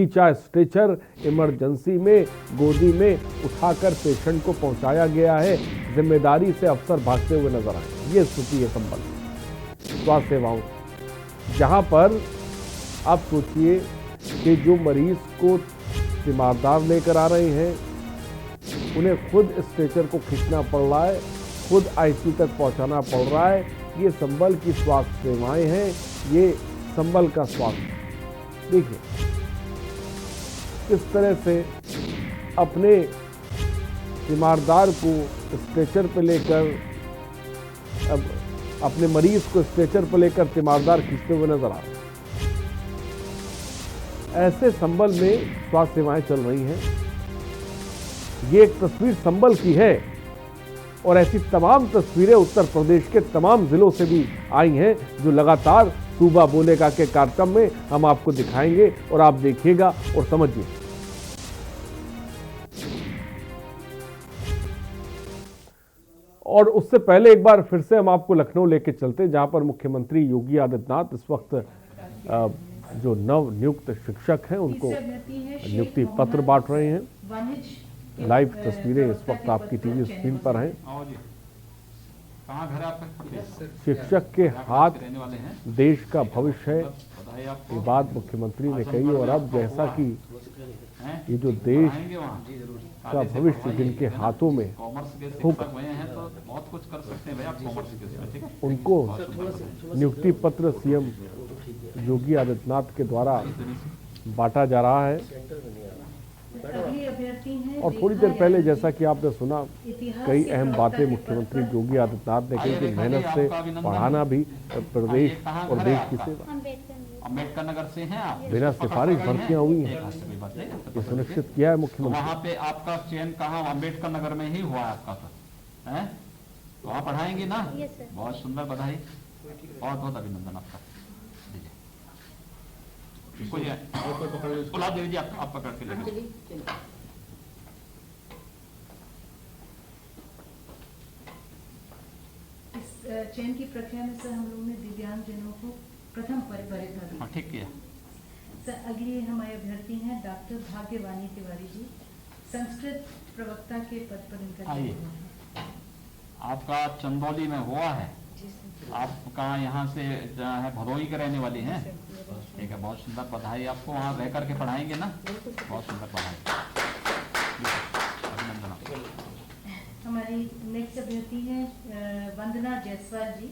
खींचा stretcher, emergency में गोदी में उठाकर पेशेंट को पहुंचाया गया है। जिम्मेदारी से अफसर भागते हुए नजर आए। ये स्थिति है संबल स्वास्थ्य सेवाओं, जहां पर आप सोचिए कि जो मरीज को तीमारदार लेकर आ रहे हैं, उन्हें खुद स्ट्रेचर को खींचना पड़ रहा है, खुद आईसीयू तक पहुंचाना पड़ रहा है। ये संबल की स्वास्थ्य सेवाएं हैं, ये संबल का स्वास्थ्य। देखिए किस तरह से अपने तीमारदार को स्ट्रेचर पे लेकर, अब अपने मरीज को स्ट्रेचर पर लेकर तीमारदार खींचते हुए नजर आ रहे हैं। ऐसे संबल में स्वास्थ्य सेवाएं चल रही हैं। ये एक तस्वीर संबल की है और ऐसी तमाम तस्वीरें उत्तर प्रदेश के तमाम जिलों से भी आई हैं, जो लगातार सूबा बोलेगा के कार्यक्रम में हम आपको दिखाएंगे और आप देखिएगा और समझिए। और उससे पहले एक बार फिर से हम आपको लखनऊ लेके चलते, जहां पर मुख्यमंत्री योगी आदित्यनाथ इस वक्त जो नव नियुक्त शिक्षक हैं उनको नियुक्ति पत्र बांट रहे हैं। लाइव तस्वीरें इस वक्त आपकी टीवी स्क्रीन पर हैं। शिक्षक के हाथ देश का भविष्य है, ये बात मुख्यमंत्री ने कही। और अब जैसा कि ये जो देश का भविष्य जिनके हाथों में होगा, उनको नियुक्ति पत्र सीएम योगी आदित्यनाथ के द्वारा बांटा जा रहा है। और थोड़ी देर पहले जैसा कि आपने सुना, कई अहम बातें मुख्यमंत्री योगी आदित्यनाथ ने कही कि मेहनत से पढ़ाना भी प्रदेश और देश की सेवा। अम्बेडकर नगर से हैं आप? बिना सिफारिश भर्तियां हुई हैं, ये सुनिश्चित किया है मुख्यमंत्री। वहाँ पे आपका चयन कहाँ? अम्बेडकर नगर में ही हुआ है आपका तो, है? तो वहाँ पढ़ाएंगे ना? बहुत सुंदर, बधाई, बहुत बहुत अभिनंदन आपका। गुलाब देवी जी आप पकड़ के लेंगे। इस चयन की प्रक्रिया में सर हम लोगों ने दिव्यांगजनों को प्रथम वरीयता दी। ठीक किया सर। अगली हमारे अभ्यर्थी हैं डॉक्टर भाग्यवानी तिवारी जी, संस्कृत प्रवक्ता के पद पर इनका चयन है। आपका चंदौली में हुआ है? आपका यहाँ से है भदोही के रहने वाली हैं? ठीक है, बहुत सुंदर, बधाई आपको। वहाँ रह करके पढ़ाएंगे ना? बहुत सुंदर, बधाई, अभिनंदन आपको। हमारी नेक्स्ट अभ्यर्थी हैं वंदना जायसवाल जी,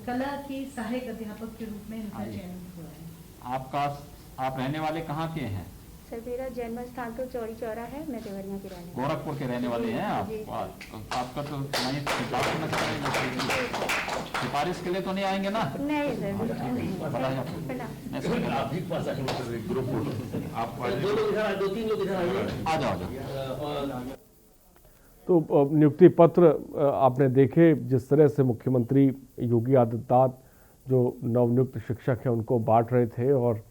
कला की सहायक अध्यापक के रूप में इनका चयन हुआ है। आप रहने वाले कहाँ के हैं? सर मेरा जन्म स्थान तो चौरी चौरा है, मैं देवरिया की रहने वाली। गोरखपुर के रहने वाले हैं आप? आपका तो सिफारिश के लिए तो नहीं आएंगे ना? नहीं सर, आ जाओ। तो नियुक्ति पत्र आपने देखे, जिस तरह से मुख्यमंत्री योगी आदित्यनाथ जो नवनियुक्त शिक्षक हैं उनको बांट रहे थे और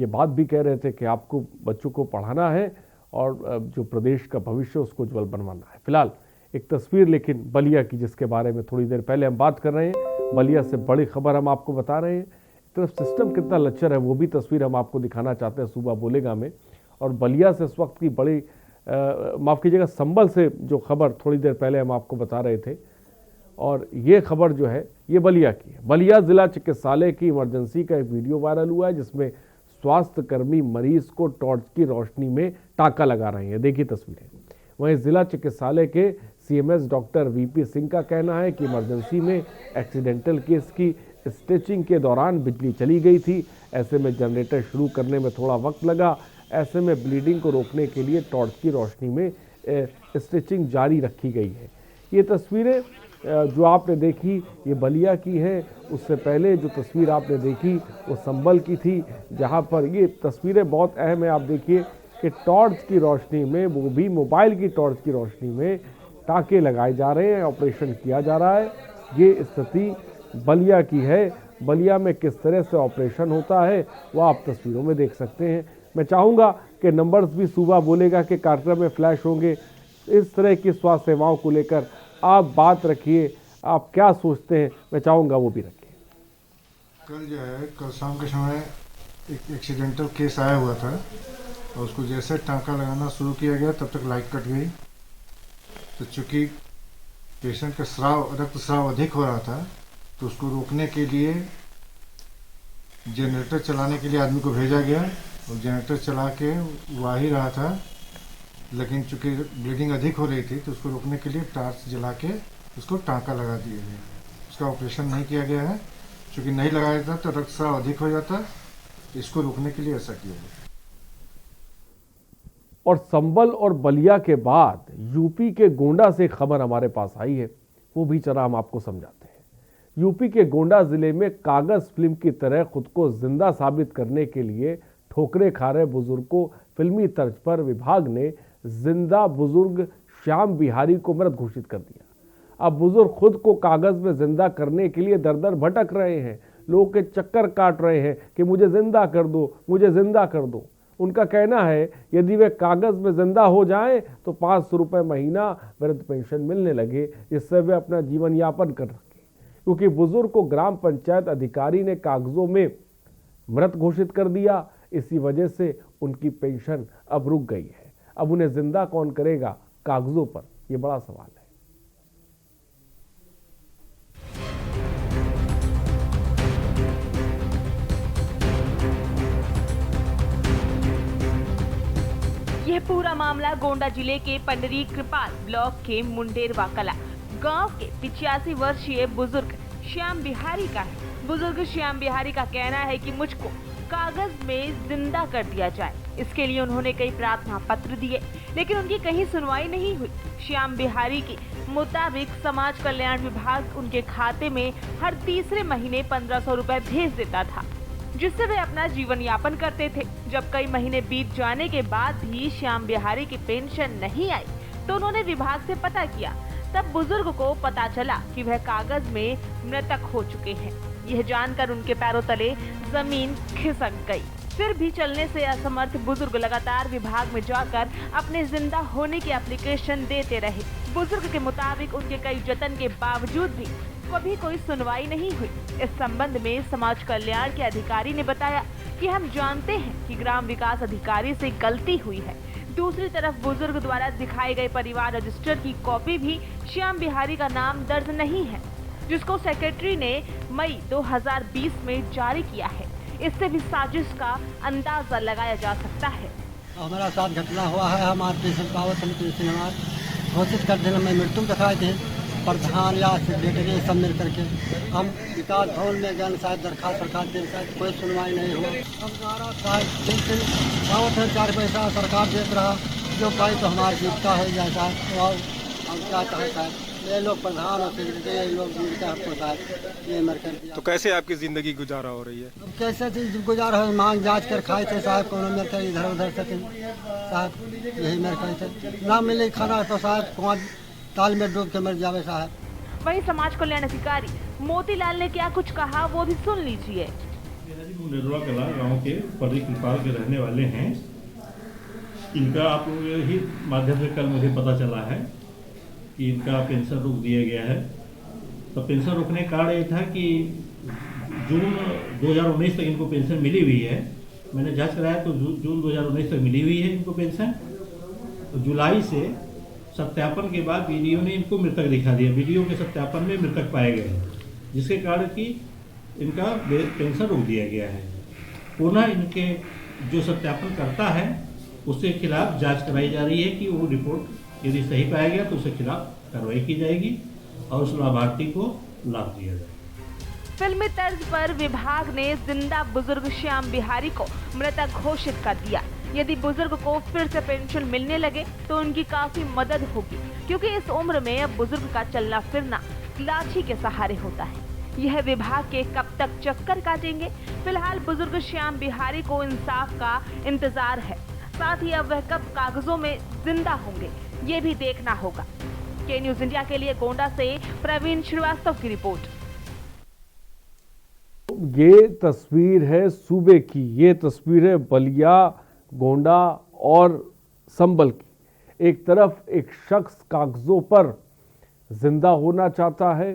ये बात भी कह रहे थे कि आपको बच्चों को पढ़ाना है और जो प्रदेश का भविष्य उसको उज्जवल बनवाना है। फिलहाल एक तस्वीर लेकिन बलिया की, जिसके बारे में थोड़ी देर पहले हम बात कर रहे हैं। बलिया से बड़ी खबर हम आपको बता रहे हैं। एक तरफ सिस्टम कितना लच्चर है, वो भी तस्वीर हम आपको दिखाना चाहते हैं सूबा बोलेगा में। और बलिया से इस वक्त की बड़ी माफ़ कीजिएगा, संबल से जो खबर थोड़ी देर पहले हम आपको बता रहे थे, और ये खबर जो है ये बलिया की है। बलिया जिला चिकित्सालय की इमरजेंसी का एक वीडियो वायरल हुआ है, जिसमें स्वास्थ्य कर्मी मरीज को टॉर्च की रोशनी में टाँका लगा रहे हैं। देखिए तस्वीरें। वहीं जिला चिकित्सालय के सीएमएस डॉक्टर वीपी सिंह का कहना है कि इमरजेंसी में एक्सीडेंटल केस की स्टिचिंग के दौरान बिजली चली गई थी। ऐसे में जनरेटर शुरू करने में थोड़ा वक्त लगा। ऐसे में ब्लीडिंग को रोकने के लिए टॉर्च की रोशनी में स्टिचिंग जारी रखी गई है। ये तस्वीरें जो आपने देखी ये बलिया की है। उससे पहले जो तस्वीर आपने देखी वो संबल की थी, जहां पर ये तस्वीरें बहुत अहम है। आप देखिए कि टॉर्च की रोशनी में, वो भी मोबाइल की टॉर्च की रोशनी में टाँके लगाए जा रहे हैं, ऑपरेशन किया जा रहा है। ये स्थिति बलिया की है। बलिया में किस तरह से ऑपरेशन होता है वो आप तस्वीरों में देख सकते हैं। मैं चाहूँगा कि नंबर्स भी सूबा बोलेगा के कार्यक्रम में फ्लैश होंगे। इस तरह की स्वास्थ्य सेवाओं को लेकर आप बात रखिए, आप क्या सोचते हैं, मैं चाहूँगा वो भी रखिए। कल जो है, कल शाम के समय एक एक्सीडेंटल केस आया हुआ था और उसको जैसे टाँका लगाना शुरू किया गया तब तक लाइट कट गई। तो चूँकि पेशेंट का रक्त स्राव अधिक हो रहा था तो उसको रोकने के लिए जनरेटर चलाने के लिए आदमी को भेजा गया और जनरेटर चला के वो आ ही रहा था, लेकिन चूँकि ब्लीडिंग अधिक हो रही थी तो उसको रोकने के लिए टार्च जला के उसको टाँका लगा दिया गया। उसका ऑपरेशन नहीं किया गया है, चूँकि नहीं लगाया जाता तो रक्त स्राव अधिक हो जाता, इसको रोकने के लिए ऐसा किया गया। और संभल और बलिया के बाद यूपी के गोंडा से खबर हमारे पास आई है, वो भी जरा हम आपको समझाते हैं। यूपी के गोंडा जिले में कागज फिल्म की तरह खुद को जिंदा साबित करने के लिए ठोकरे खा रहे बुजुर्ग को फिल्मी तर्ज पर विभाग ने जिंदा बुजुर्ग श्याम बिहारी को मृत घोषित कर दिया। अब बुजुर्ग खुद को कागज में जिंदा करने के लिए दर दर भटक रहे हैं, लोगों के चक्कर काट रहे हैं कि मुझे जिंदा कर दो, मुझे जिंदा कर दो। उनका कहना है यदि वे कागज में जिंदा हो जाएं तो 500 रुपये महीना वृद्ध पेंशन मिलने लगे, जिससे वे अपना जीवन यापन कर सके। क्योंकि बुजुर्ग को ग्राम पंचायत अधिकारी ने कागजों में मृत घोषित कर दिया, इसी वजह से उनकी पेंशन अब रुक गई है। अब उन्हें जिंदा कौन करेगा कागजों पर, यह बड़ा सवाल है। यह पूरा मामला गोंडा जिले के पंडरी कृपाल ब्लॉक के मुंडेरवा कला गांव के 85 वर्षीय बुजुर्ग श्याम बिहारी का है। बुजुर्ग श्याम बिहारी का कहना है कि मुझको कागज में जिंदा कर दिया जाए। इसके लिए उन्होंने कई प्रार्थना पत्र दिए, लेकिन उनकी कहीं सुनवाई नहीं हुई। श्याम बिहारी के मुताबिक समाज कल्याण विभाग उनके खाते में हर तीसरे महीने 1500 रुपए भेज देता था, जिससे वे अपना जीवन यापन करते थे। जब कई महीने बीत जाने के बाद भी श्याम बिहारी की पेंशन नहीं आई तो उन्होंने विभाग से पता किया। तब बुजुर्ग को पता चला कि वह कागज में मृतक हो चुके हैं। यह जानकर उनके पैरों तले जमीन खिसक गई। फिर भी चलने से असमर्थ बुजुर्ग लगातार विभाग में जाकर अपने जिंदा होने की एप्लीकेशन देते रहे। बुजुर्ग के मुताबिक उनके कई जतन के बावजूद भी कभी कोई सुनवाई नहीं हुई। इस संबंध में समाज कल्याण के अधिकारी ने बताया कि हम जानते हैं कि ग्राम विकास अधिकारी से गलती हुई है। दूसरी तरफ बुजुर्ग द्वारा दिखाए गए परिवार रजिस्टर की कॉपी भी श्याम बिहारी का नाम दर्ज नहीं है, जिसको सेक्रेटरी ने मई 2020 में जारी किया है। इससे भी साजिश का अंदाजा लगाया जा सकता है। हमारा साथ घटना हुआ है, हमारे पेशेंट पावर समिति घोषित कर देना, मैं मृत्यु दिखाए थे प्रधान या सेक्रेटरी सब मिल करके हम विकास भवन में गए, शायद दरखास्त सरकार दे, शायद कोई सुनवाई नहीं हुआ। हमारा शायद बहुत है 4 पैसा सरकार देख रहा, जो पाई तो हमारी जीविका हो जाता है। और हम क्या चाहता है ये लोग प्रधान और सेक्रेटरी ये लोग मिलकर हमको शायद ये मर कर दिया। तो कैसे आपकी जिंदगी गुजारा हो रही है? अब कैसे गुजारा है, मांग जांच कर खाए थे साहब, कोनो मेरे कर इधर उधर से साहब यही मेरे खाए थे, ना मिले खाना तो साहब कुआं ताल में डूब के मर जावे साहब। वहीं समाज कल्याण अधिकारी मोतीलाल ने क्या कुछ कहा वो भी सुन लीजिए। मुंडेरवा कला गांव के पंडरी कृपाल के रहने वाले हैं। इनका आप लोगों ही माध्यम से कल मुझे पता चला है कि इनका पेंशन रोक दिया गया है। तो पेंशन रोकने का कारण ये था कि जून 2019 तक इनको पेंशन मिली हुई है। मैंने जांच कराया तो जून 2019 तक मिली हुई है इनको पेंशन। तो जुलाई से सत्यापन के बाद वीडियो ने इनको मृतक दिखा दिया। वीडियो के सत्यापन में मृतक पाए गए, जिसके कारण कि इनका पेंशन रोक दिया गया है। पुनः इनके जो सत्यापन करता है उसके खिलाफ जांच कराई जा रही है कि वो रिपोर्ट यदि सही पाया गया तो उसके खिलाफ कार्रवाई की जाएगी और उस लाभार्थी को लाभ दिया जाएगा। फिल्मी तर्ज पर विभाग ने जिंदा बुजुर्ग श्याम बिहारी को मृतक घोषित कर दिया। यदि बुजुर्ग को फिर से पेंशन मिलने लगे तो उनकी काफी मदद होगी, क्योंकि इस उम्र में अब बुजुर्ग का चलना फिरना लाठी के सहारे होता है। यह विभाग के कब तक चक्कर काटेंगे? फिलहाल बुजुर्ग श्याम बिहारी को इंसाफ का इंतजार है। साथ ही अब वह कब कागजों में जिंदा होंगे ये भी देखना होगा। के न्यूज इंडिया के लिए गोंडा से प्रवीण श्रीवास्तव की रिपोर्ट। ये तस्वीर है सूबे की, ये तस्वीर है बलिया, गोंडा और संबल की। एक तरफ एक शख्स कागजों पर जिंदा होना चाहता है,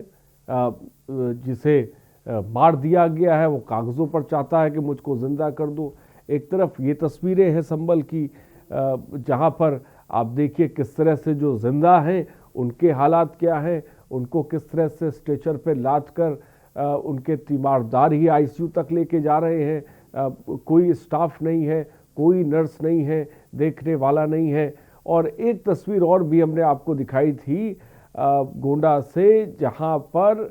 जिसे मार दिया गया है, वो कागज़ों पर चाहता है कि मुझको ज़िंदा कर दो। एक तरफ ये तस्वीरें हैं संभल की, जहाँ पर आप देखिए किस तरह से जो जिंदा हैं उनके हालात क्या हैं, उनको किस तरह से स्ट्रेचर पे लाद कर उनके तीमारदार ही आईसीयू तक लेके जा रहे हैं। कोई स्टाफ नहीं है, कोई नर्स नहीं है, देखने वाला नहीं है। और एक तस्वीर और भी हमने आपको दिखाई थी गोंडा से, जहाँ पर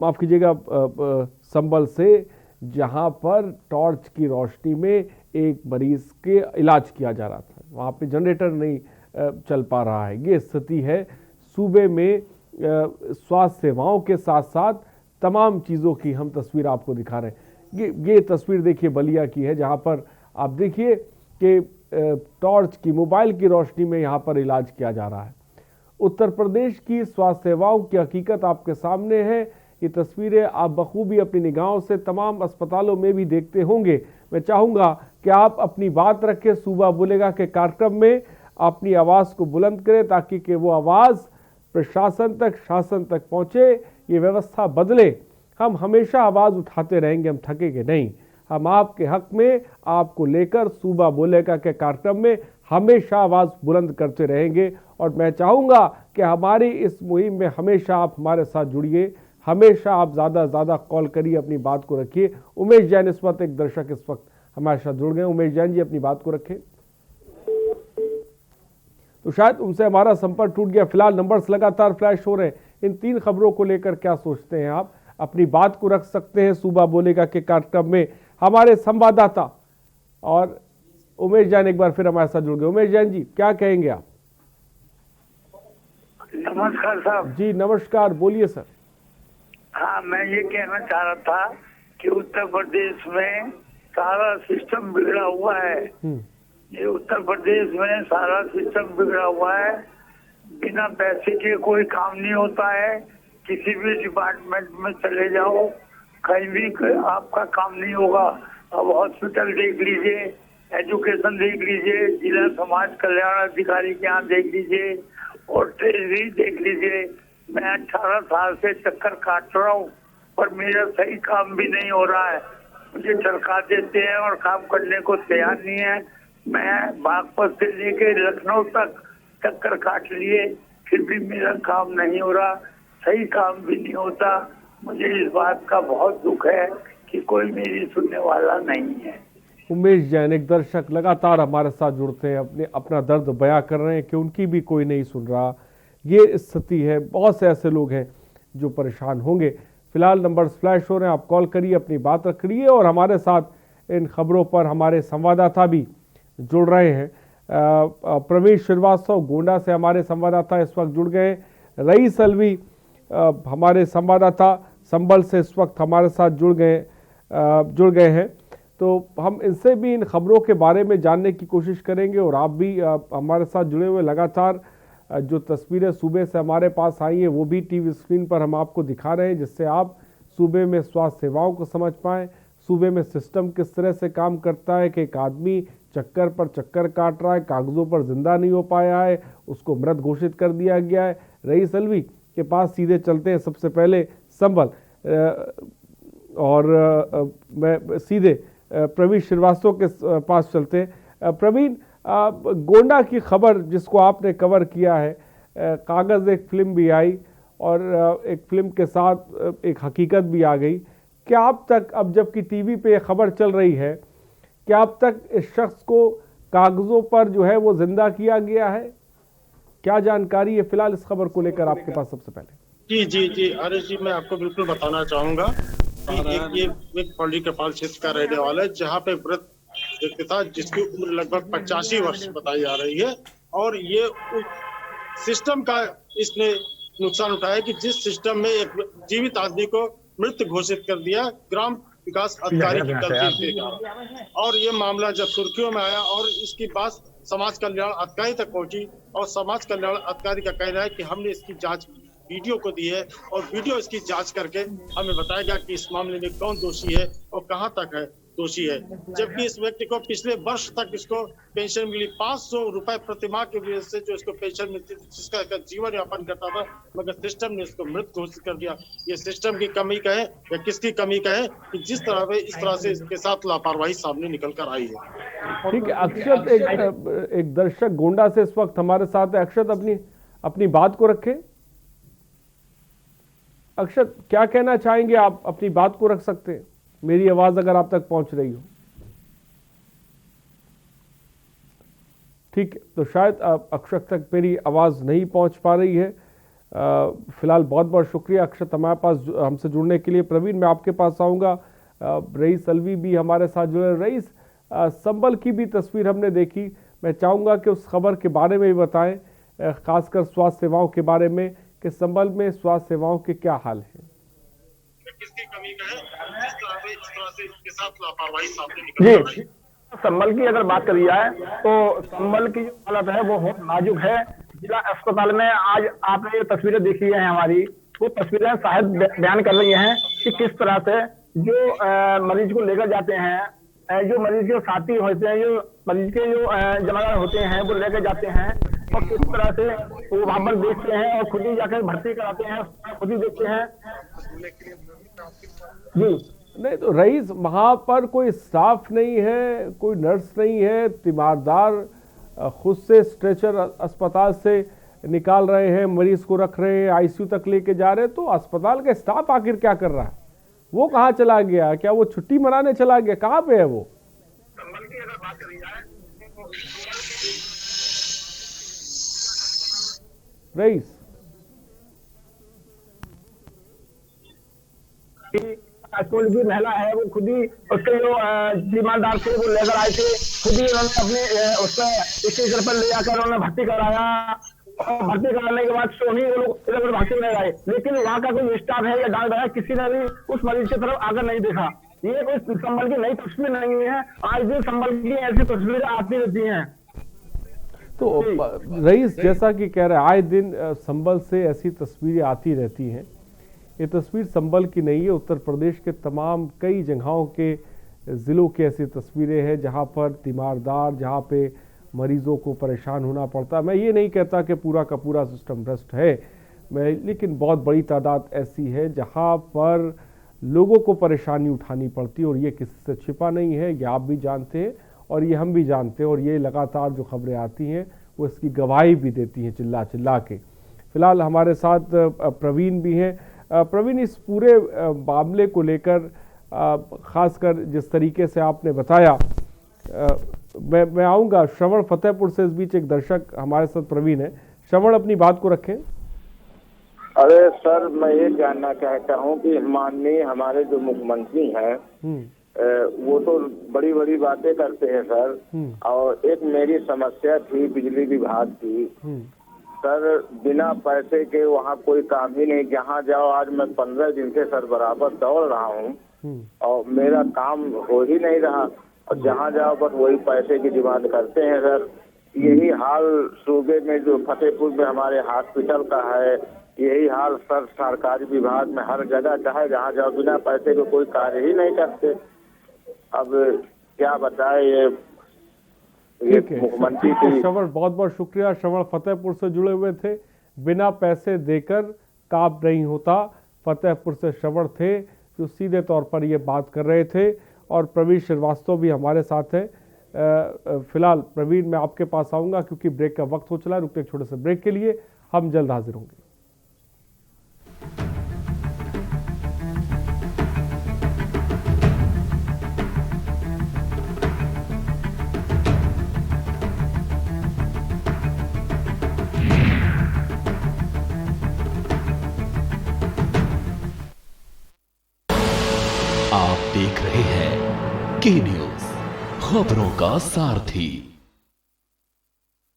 माफ़ कीजिएगा संभल से, जहाँ पर टॉर्च की रोशनी में एक मरीज के इलाज किया जा रहा था, वहाँ पे जनरेटर नहीं चल पा रहा है। ये स्थिति है सूबे में स्वास्थ्य सेवाओं के साथ साथ तमाम चीज़ों की हम तस्वीर आपको दिखा रहे हैं। ये तस्वीर देखिए बलिया की है, जहाँ पर आप देखिए कि टॉर्च की, मोबाइल की रोशनी में यहाँ पर इलाज किया जा रहा है। उत्तर प्रदेश की स्वास्थ्य सेवाओं की हकीकत आपके सामने है। ये तस्वीरें आप बखूबी अपनी निगाहों से तमाम अस्पतालों में भी देखते होंगे। मैं चाहूँगा कि आप अपनी बात रखें, सूबा बोलेगा के कार्यक्रम में अपनी आवाज़ को बुलंद करें, ताकि कि वो आवाज़ प्रशासन तक, शासन तक पहुँचे, ये व्यवस्था बदले। हम हमेशा आवाज़ उठाते रहेंगे, हम थकेंगे नहीं। हम आपके हक में, आपको लेकर सूबा बोलेगा के कार्यक्रम में हमेशा आवाज़ बुलंद करते रहेंगे। और मैं चाहूँगा कि हमारी इस मुहिम में हमेशा आप हमारे साथ जुड़िए, हमेशा आप ज़्यादा से ज़्यादा कॉल करिए, अपनी बात को रखिए। उमेश जैन इस वक्त एक दर्शक इस वक्त हमारे साथ जुड़ गए। उमेश जैन जी, अपनी बात को रखें। तो शायद उनसे हमारा संपर्क टूट गया। फिलहाल नंबर्स लगातार फ्लैश हो रहे हैं। इन 3 खबरों को लेकर क्या सोचते हैं आप? अपनी बात को रख सकते हैं सूबा बोलेगा के कार्यक्रम में हमारे संवाददाता। और उमेश जैन एक बार फिर हमारे साथ जुड़ गए। उमेश जैन जी, क्या कहेंगे आप? नमस्कार साहब जी नमस्कार, बोलिए सर। हाँ, मैं ये कहना चाह रहा था कि उत्तर प्रदेश में सारा सिस्टम बिगड़ा हुआ है। ये उत्तर प्रदेश में सारा सिस्टम बिगड़ा हुआ है। बिना पैसे के कोई काम नहीं होता है। किसी भी डिपार्टमेंट में चले जाओ, कहीं भी आपका काम नहीं होगा। अब हॉस्पिटल देख लीजिए, एजुकेशन देख लीजिए, जिला समाज कल्याण अधिकारी के यहाँ देख लीजिए, और ट्रेजरी देख लीजिए। मैं 18 साल से चक्कर काट रहा हूँ, पर मेरा सही काम भी नहीं हो रहा है। मुझे टरका देते हैं और काम करने को तैयार नहीं है। मैं बागपत से लेके लखनऊ तक चक्कर काट लिए, फिर भी मेरा काम नहीं हो रहा, सही काम भी नहीं होता। मुझे इस बात का बहुत दुख है कि कोई मेरी सुनने वाला नहीं है। उमेश जैन एक दर्शक लगातार हमारे साथ जुड़ते हैं, अपना दर्द बयां कर रहे हैं कि उनकी भी कोई नहीं सुन रहा। ये स्थिति है, बहुत से ऐसे लोग हैं जो परेशान होंगे। फिलहाल नंबर फ्लैश हो रहे हैं, आप कॉल करिए, अपनी बात रखिए। और हमारे साथ इन खबरों पर हमारे संवाददाता भी जुड़ रहे हैं। प्रवीण श्रीवास्तव गोंडा से हमारे संवाददाता इस वक्त जुड़ गए। रईस अलवी हमारे संवाददाता संभल से इस वक्त हमारे साथ जुड़ गए हैं। तो हम इनसे भी इन खबरों के बारे में जानने की कोशिश करेंगे। और आप भी हमारे साथ जुड़े हुए, लगातार जो तस्वीरें सूबे से हमारे पास आई हैं वो भी टीवी स्क्रीन पर हम आपको दिखा रहे हैं, जिससे आप सूबे में स्वास्थ्य सेवाओं को समझ पाएँ, सूबे में सिस्टम किस तरह से काम करता है कि एक आदमी चक्कर पर चक्कर काट रहा है, कागज़ों पर जिंदा नहीं हो पाया है, उसको मृत घोषित कर दिया गया है। रईस अलवी के पास सीधे चलते हैं सबसे पहले संभल, और मैं सीधे प्रवीण श्रीवास्तव के पास चलते हैं। प्रवीण, गोंडा की खबर जिसको आपने कवर किया है, कागज़ एक फिल्म भी आई और एक फिल्म के साथ एक हकीकत भी आ गई। क्या अब तक, अब जबकि टीवी पे ये खबर चल रही है, क्या अब तक इस शख्स को कागज़ों पर जो है वो जिंदा किया गया है? क्या जानकारी है फिलहाल इस खबर को लेकर आपके पास सबसे पहले? जी अरे जी, मैं आपको बिल्कुल बताना चाहूंगा कि एक पौड़ी कपाल क्षेत्र का रहने वाला है, जहाँ पे वृद्ध व्यक्ति था जिसकी उम्र लगभग 85 वर्ष बताई जा रही है। और ये सिस्टम का इसने नुकसान उठाया कि जिस सिस्टम में एक जीवित आदमी को मृत घोषित कर दिया ग्राम विकास अधिकारी की गलती के कारण। और ये मामला जब सुर्खियों में आया और इसकी बात समाज कल्याण अधिकारी तक पहुंची, और समाज कल्याण अधिकारी का कहना है कि हमने इसकी जांच वीडियो को दी है और वीडियो इसकी जांच करके हमें बताएगा कि इस मामले में कौन दोषी है और कहां तक है। दोषी है, जबकि इस व्यक्ति को पिछले वर्ष तक इसको पेंशन मिली 500 रुपए प्रति माह की वजह से जो इसको पेंशन मिलती थी, जिसका जीवन यापन करता था, मगर सिस्टम ने इसको मृत घोषित कर दिया। ये सिस्टम की कमी का है या किसकी कमी का है कि इस तरह से इसके साथ लापरवाही सामने निकल कर आई है। ठीक है अक्षत, एक दर्शक गोंडा से इस वक्त हमारे साथ है। अक्षत अपनी बात को रखें। अक्षत क्या कहना चाहेंगे आप? अपनी बात को रख सकते हैं, मेरी आवाज अगर आप तक पहुंच रही हो। ठीक है, तो शायद अक्षत तक मेरी आवाज नहीं पहुंच पा रही है। फिलहाल बहुत बहुत शुक्रिया अक्षत हमारे पास हमसे जुड़ने के लिए। प्रवीण, मैं आपके पास आऊंगा। रईस अलवी भी हमारे साथ जुड़े। रईस, संबल की भी तस्वीर हमने देखी, मैं चाहूंगा कि उस खबर के बारे में भी बताएं, खासकर स्वास्थ्य सेवाओं के बारे में, कि संबल में स्वास्थ्य सेवाओं के क्या हाल है। किसकी कमी का है, इस तरह से इसके साथ लापरवाही सामने निकल रही है। संबल की अगर बात करी जाए तो संबल की जो हालत है वो बहुत नाजुक है। जिला अस्पताल में आज आपने जो तस्वीरें देखी है हमारी, वो तस्वीरें शायद बयान कर रही हैं कि किस तरह से जो मरीज को लेकर जाते हैं, जो मरीज के साथी होते हैं, जो मरीज के जो जमादार होते हैं वो लेकर जाते हैं और किस तरह से वो वहां पर देखते हैं और खुद ही जाकर भर्ती कराते हैं, खुद ही देखते हैं जी। नहीं तो रईस, वहाँ पर कोई स्टाफ नहीं है, कोई नर्स नहीं है, तीमारदार खुद से स्ट्रेचर अस्पताल से निकाल रहे हैं, मरीज को रख रहे हैं, आईसीयू तक लेके जा रहे हैं। तो अस्पताल का स्टाफ आखिर क्या कर रहा है? वो कहाँ चला गया? क्या वो छुट्टी मनाने चला गया? कहाँ पे है वो? रईस, स्कूल की महिला है वो खुद ही उसके जो जिम्मेदार थे वो लेकर आए थे, खुद ही उन्होंने अपने उसका स्टेशन पर ले जाकर उन्होंने भर्ती कराया और भर्ती कराने के बाद सोनी वो लोग इधर भर्ती नहीं आए। लेकिन वहाँ का कोई स्टाफ है या डॉक्टर है, किसी ने भी उस मरीज की तरफ आकर नहीं देखा। ये कोई संबल की नई तस्वीर नहीं है, आज भी संबल की ऐसी तस्वीरें आती रहती हैं। तो रईस जैसा कि कह रहे हैं, आए दिन संबल से ऐसी तस्वीरें आती रहती हैं। ये तस्वीर संबल की नहीं है, उत्तर प्रदेश के तमाम कई जगहों के ज़िलों की ऐसी तस्वीरें हैं जहां पर तीमारदार, जहां पे मरीजों को परेशान होना पड़ता है। मैं ये नहीं कहता कि पूरा का पूरा सिस्टम भ्रष्ट है, लेकिन बहुत बड़ी तादाद ऐसी है जहां पर लोगों को परेशानी उठानी पड़ती है और ये किसी से छिपा नहीं है। ये आप भी जानते हैं और ये हम भी जानते हैं और ये लगातार जो खबरें आती हैं वो इसकी गवाही भी देती हैं चिल्ला चिल्ला के। फिलहाल हमारे साथ प्रवीण भी हैं। प्रवीण, इस पूरे मामले को लेकर खासकर जिस तरीके से आपने बताया, मैं आऊँगा श्रवण फतेहपुर से। इस बीच एक दर्शक हमारे साथ प्रवीण है। श्रवण, अपनी बात को रखें। अरे सर, मैं ये जानना चाहता हूँ कि माननीय हमारे जो मुख्यमंत्री हैं वो तो बड़ी बड़ी बातें करते हैं सर, और एक मेरी समस्या थी बिजली विभाग की सर, बिना पैसे के वहाँ कोई काम ही नहीं। जहाँ जाओ, आज मैं 15 दिन से सर बराबर दौड़ रहा हूँ और मेरा काम हो ही नहीं रहा, और जहाँ जाओ बस वही पैसे की डिमांड करते हैं सर। यही हाल सूबे में जो फतेहपुर में हमारे हॉस्पिटल का है, यही हाल सर सरकारी विभाग में हर जगह, चाहे जहाँ जाओ बिना पैसे के कोई कार्य ही नहीं करते। अब क्या बताए ये मुख्यमंत्री की। श्रवण, बहुत बहुत शुक्रिया। श्रवण फतेहपुर से जुड़े हुए थे। बिना पैसे देकर काम नहीं होता, फतेहपुर से श्रवण थे जो सीधे तौर पर ये बात कर रहे थे। और प्रवीण श्रीवास्तव भी हमारे साथ हैं। फिलहाल प्रवीण, मैं आपके पास आऊँगा क्योंकि ब्रेक का वक्त हो चला है। रुकते एक छोटे से ब्रेक के लिए, हम जल्द हाजिर होंगे। देख रहे हैं के न्यूज, खबरों का सारथी।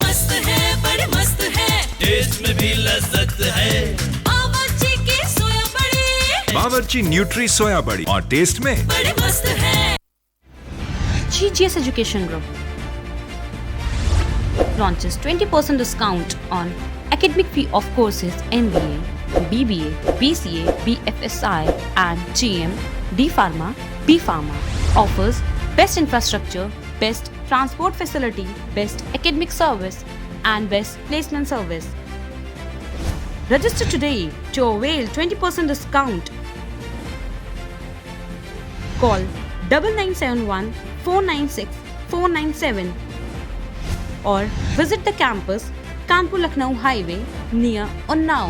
मस्त है, बड़े मस्त है, टेस्ट में भी लज्जत है। बावर्ची की सोया बड़ी, बावर्ची न्यूट्री सोया बड़ी, और टेस्ट में बड़े मस्त है। GGS Education Group launches 20% discount on academic fee of courses MBA, BBA, BCA, BFSI and GM, D Pharma, B Pharma. offers best infrastructure, best transport facility, best academic service, and best placement service. Register today to avail 20% discount. Call 9971 496 497 or visit the campus Kanpur Lucknow Highway near Unnao.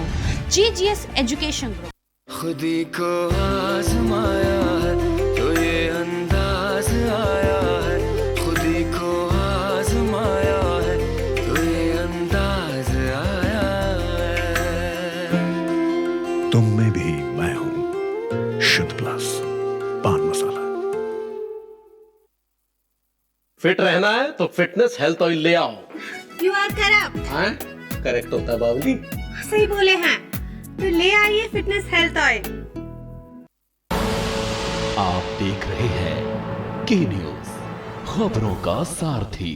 GGS Education Group. खुदी को आजमाया है तो ये अंदाज आया है, खुदी को आजमाया है तो ये अंदाज आया है। तुम में भी मैं हूं, शुद्ध प्लस पान मसाला। फिट रहना है तो फिटनेस हेल्थ ऑयल ले आओ। You are correct. हाँ करेक्ट होता है बाबूजी। सही बोले हैं, तो ले आइए फिटनेस हेल्थ ऑयल। आप देख रहे हैं के न्यूज, खबरों का सारथी।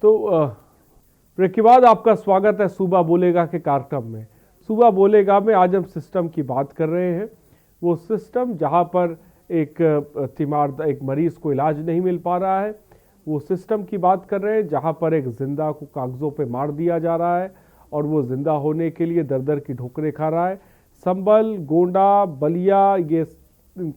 तो ब्रेक के बाद आपका स्वागत है सूबा बोलेगा के कार्यक्रम में। सूबा बोलेगा में आज हम सिस्टम की बात कर रहे हैं। वो सिस्टम जहां पर एक मरीज को इलाज नहीं मिल पा रहा है, वो सिस्टम की बात कर रहे हैं जहां पर एक जिंदा को कागजों पे मार दिया जा रहा है और वो जिंदा होने के लिए दर दर की ठोकरें खा रहा है। संभल, गोंडा, बलिया, ये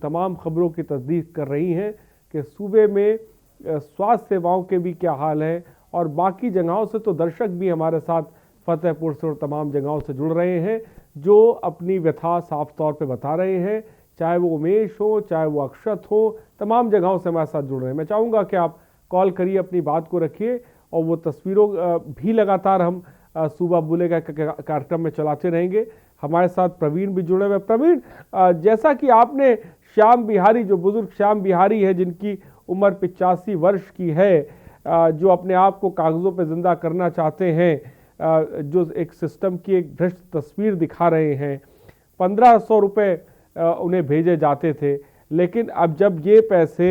तमाम खबरों की तस्दीक कर रही हैं कि सूबे में स्वास्थ्य सेवाओं के भी क्या हाल है। और बाकी जगहों से तो दर्शक भी हमारे साथ फतेहपुर से और तमाम जगहों से जुड़ रहे हैं जो अपनी व्यथा साफ तौर पे बता रहे हैं, चाहे वो उमेश हो, चाहे वो अक्षत हो, तमाम जगहों से हमारे साथ जुड़ रहे हैं। मैं चाहूँगा कि आप कॉल करिए, अपनी बात को रखिए और वो तस्वीरों भी लगातार हम सूबा बोलेगा कार्यक्रम में चलाते रहेंगे। हमारे साथ प्रवीण भी जुड़े हुए। प्रवीण, जैसा कि आपने श्याम बिहारी, जो बुजुर्ग श्याम बिहारी है जिनकी उम्र 85 वर्ष की है, जो अपने आप को कागज़ों पे ज़िंदा करना चाहते हैं, जो एक सिस्टम की एक भ्रष्ट तस्वीर दिखा रहे हैं, 1500 रुपये उन्हें भेजे जाते थे, लेकिन अब जब ये पैसे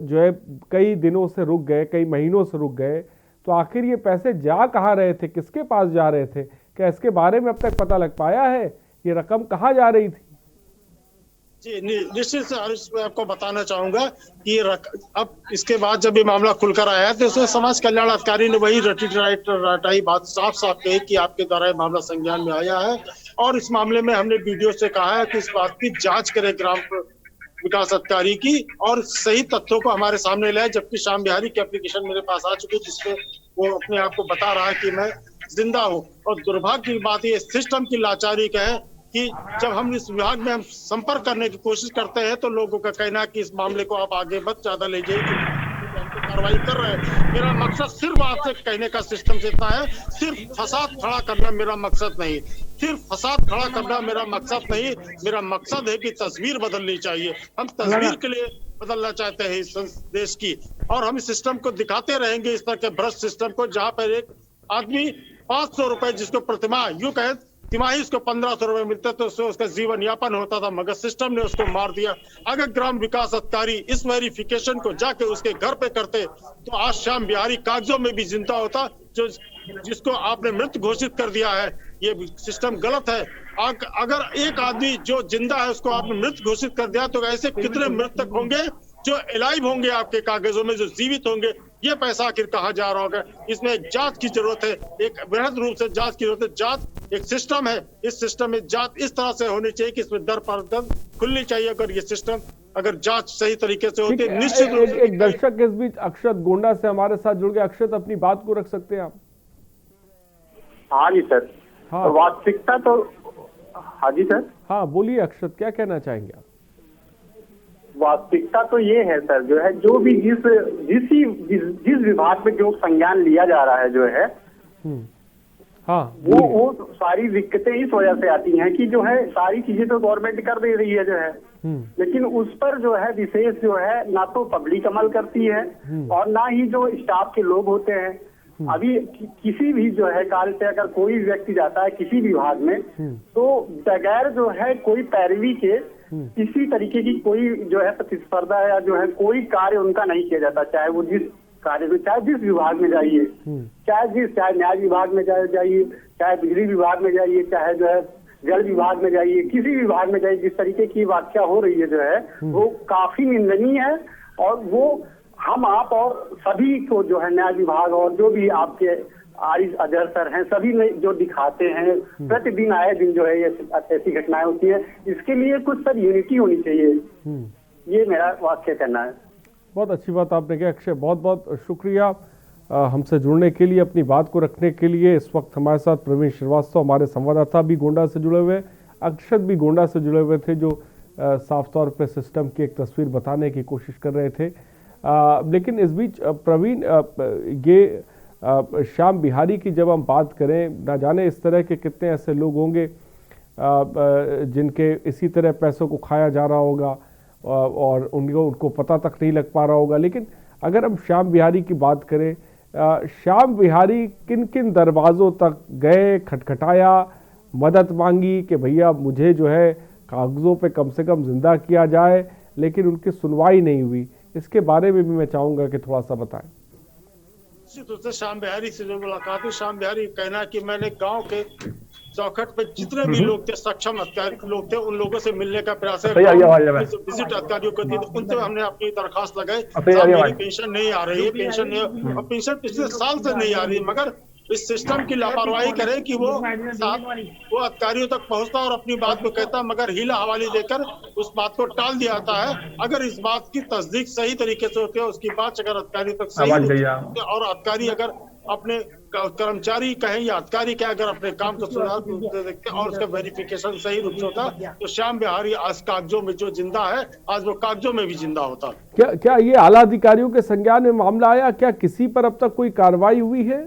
जो है कई दिनों से रुक गए, कई महीनों से रुक गए, तो आखिर ये पैसे जा कहाँ रहे थे, किसके पास जा रहे थे? क्या इसके बारे में अब तक पता लग पाया है? ये रकम कहाँ जा रही थी? जी निश्चित से हरीश, मैं आपको बताना चाहूंगा कि अब इसके बाद जब ये मामला खुलकर आया तो उसमें समाज कल्याण अधिकारी ने वही रटाई बात साफ साफ कही कि आपके द्वारा ये मामला संज्ञान में आया है और इस मामले में हमने वीडियो से कहा है कि इस बात की जांच करे ग्राम विकास अधिकारी की और सही तथ्यों को हमारे सामने लाए। जबकि श्याम बिहारी की एप्लीकेशन मेरे पास आ चुकी है जिसमें वो अपने आप को बता रहा है कि मैं जिंदा हूँ। और दुर्भाग्य की बात ये सिस्टम की लाचारी का है कि जब हम इस विभाग में हम संपर्क करने की कोशिश करते हैं तो लोगों का कहना है कि इस मामले को आप आगे मत ज्यादा ले जाइए, कार्रवाई कर रहे हैं। मेरा मकसद सिर्फ आपसे कहने का सिस्टम से इतना है, सिर्फ फसाद खड़ा करना मेरा मकसद नहीं, सिर्फ फसाद खड़ा करना मेरा मकसद नहीं, मेरा मकसद है कि तस्वीर बदलनी चाहिए। हम तस्वीर के लिए बदलना चाहते हैं इस देश की और हम इस सिस्टम को दिखाते रहेंगे, इस तरह के भ्रष्ट सिस्टम को, जहाँ पर एक आदमी 500 रुपए जिसको प्रतिमाह यूं कहे तिमाही उसको 1500 रुपए मिलते तो उससे उसका जीवन यापन होता था, मगर सिस्टम ने उसको मार दिया। अगर ग्राम विकास अधिकारी इस वेरिफिकेशन को जाके उसके घर पे करते तो आज श्याम बिहारी कागजों में भी जिंदा होता, जो जिसको आपने मृत घोषित कर दिया है। ये सिस्टम गलत है। अगर एक आदमी जो जिंदा है उसको आपने मृत घोषित कर दिया तो ऐसे कितने मृतक होंगे जो एलाइव होंगे आपके कागजों में, जो जीवित होंगे? ये पैसा आखिर कहाँ जा रहा होगा? इसमें एक जांच की जरूरत है, एक वृहद रूप से जांच की जरूरत है। जांच एक सिस्टम है, इस सिस्टम में जांच इस तरह से होनी चाहिए कि इसमें दर पारदर्शी खुलनी चाहिए। अगर ये सिस्टम अगर जांच सही तरीके से होती है निश्चित रूप से। एक दर्शक इस बीच अक्षत गोंडा से हमारे साथ जुड़ गए। अक्षत, अपनी बात को रख सकते हैं आप? हाँ जी सर। हाँ, वास्तविकता तो हाँ जी सर। हाँ बोलिए अक्षत, क्या कहना चाहेंगे आप? वास्तविकता तो ये है सर, जो है जो भी जिस विभाग में जो संज्ञान लिया जा रहा है जो है हाँ वो सारी दिक्कतें इस वजह से आती हैं कि जो है सारी चीजें तो गवर्नमेंट कर दे रही है जो है, लेकिन उस पर जो है विशेष जो है ना तो पब्लिक अमल करती है और ना ही जो स्टाफ के लोग होते हैं अभी किसी भी जो है कार्य से अगर कोई व्यक्ति जाता है किसी विभाग में, तो बगैर जो है कोई पैरवी के किसी तरीके की कोई जो है प्रतिस्पर्धा या जो है कोई कार्य उनका नहीं किया जाता, चाहे वो जिस कार्य में, चाहे जिस विभाग में जाइए, चाहे न्याय विभाग में जाइए, चाहे बिजली विभाग में जाइए, चाहे जो है जल विभाग में जाइए, किसी विभाग में जाइए, जिस तरीके की व्याख्या हो रही है जो है वो काफी निंदनीय है। और वो हम आप और सभी को जो है न्याय विभाग और जो भी आपके आरिफ अजहर सर हैं सभी में जो दिखाते हैं, प्रतिदिन आए दिन जो है ये ऐसी घटनाएं होती हैं। इसके लिए कुछ सर यूनिटी होनी चाहिए, ये मेरा वाक्य करना है। बहुत अच्छी बात आपने कहा अक्षय, बहुत बहुत शुक्रिया हमसे जुड़ने के लिए, अपनी बात को रखने के लिए। इस वक्त हमारे साथ प्रवीण श्रीवास्तव हमारे संवाददाता भी गोंडा से जुड़े हुए, अक्षत भी गोंडा से जुड़े हुए थे, जो साफ तौर पे सिस्टम की एक तस्वीर बताने की कोशिश कर रहे थे। लेकिन इस बीच प्रवीण, ये श्याम बिहारी की जब हम बात करें, ना जाने इस तरह के कितने ऐसे लोग होंगे जिनके इसी तरह पैसों को खाया जा रहा होगा और उनको पता तक नहीं लग पा रहा होगा। लेकिन अगर हम श्याम बिहारी की बात करें, श्याम बिहारी किन किन दरवाज़ों तक गए, खटखटाया, मदद मांगी कि भैया मुझे जो है कागज़ों पे कम से कम जिंदा किया जाए, लेकिन उनकी सुनवाई नहीं हुई। इसके बारे में भी मैं चाहूँगा कि थोड़ा सा बताएं। निश्चित रूप से श्याम बिहारी से जो मुलाकात हुई, श्याम बिहारी कहना कि मैंने गांव के चौखट पे जितने भी लोग थे, सक्षम अधिकारी लोग थे, उन लोगों से मिलने का प्रयास है। विजिट अधिकारियों को थी, उनसे हमने अपनी दरखास्त लगाई, मेरी पेंशन नहीं आ रही है, पेंशन पिछले साल से नहीं आ रही, मगर इस सिस्टम की लापरवाही करे कि वो अधिकारियों तक पहुंचता और अपनी बात को कहता, मगर हीला हवाली देकर उस बात को टाल दिया जाता है। अगर इस बात की तस्दीक सही तरीके से होती है, उसकी बात अगर अधिकारियों तक सही और अधिकारी अगर अपने कर्मचारी कहें या अधिकारी कहें, अगर अपने काम को सुधार देखते और उसका वेरिफिकेशन सही रूप से होता, तो श्याम बिहारी आज कागजों में जो जिंदा है, आज वो कागजों में भी जिंदा होता। क्या ये आला अधिकारियों के संज्ञान में मामला आया? क्या किसी पर अब तक कोई कार्रवाई हुई है?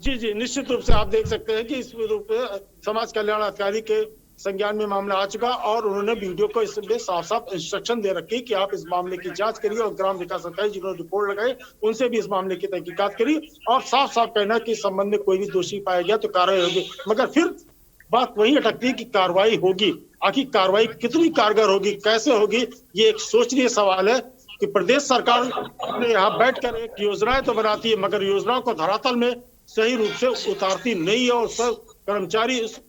जी, निश्चित रूप से आप देख सकते हैं कि इस रूप में समाज कल्याण अधिकारी के संज्ञान में मामला आ चुका और उन्होंने वीडियो को इसमें साफ साफ इंस्ट्रक्शन दे रखी कि आप इस मामले की जांच करिए और ग्राम विकास अधिकारी जिन्होंने रिपोर्ट लगाई उनसे भी इस मामले की तहकीकात करिए और साफ साफ कहना कि इस संबंध में कोई भी दोषी पाया गया तो कार्रवाई होगी। मगर फिर बात वही अटकती है कि कार्रवाई होगी, आखिर कार्रवाई कितनी कारगर होगी, कैसे होगी, ये एक सोचनीय सवाल है कि प्रदेश सरकार अपने यहाँ बैठकर एक योजनाएं तो बनाती है, मगर योजनाओं को धरातल में सही रूप से उतारती नहीं है और सब कर्मचारी इस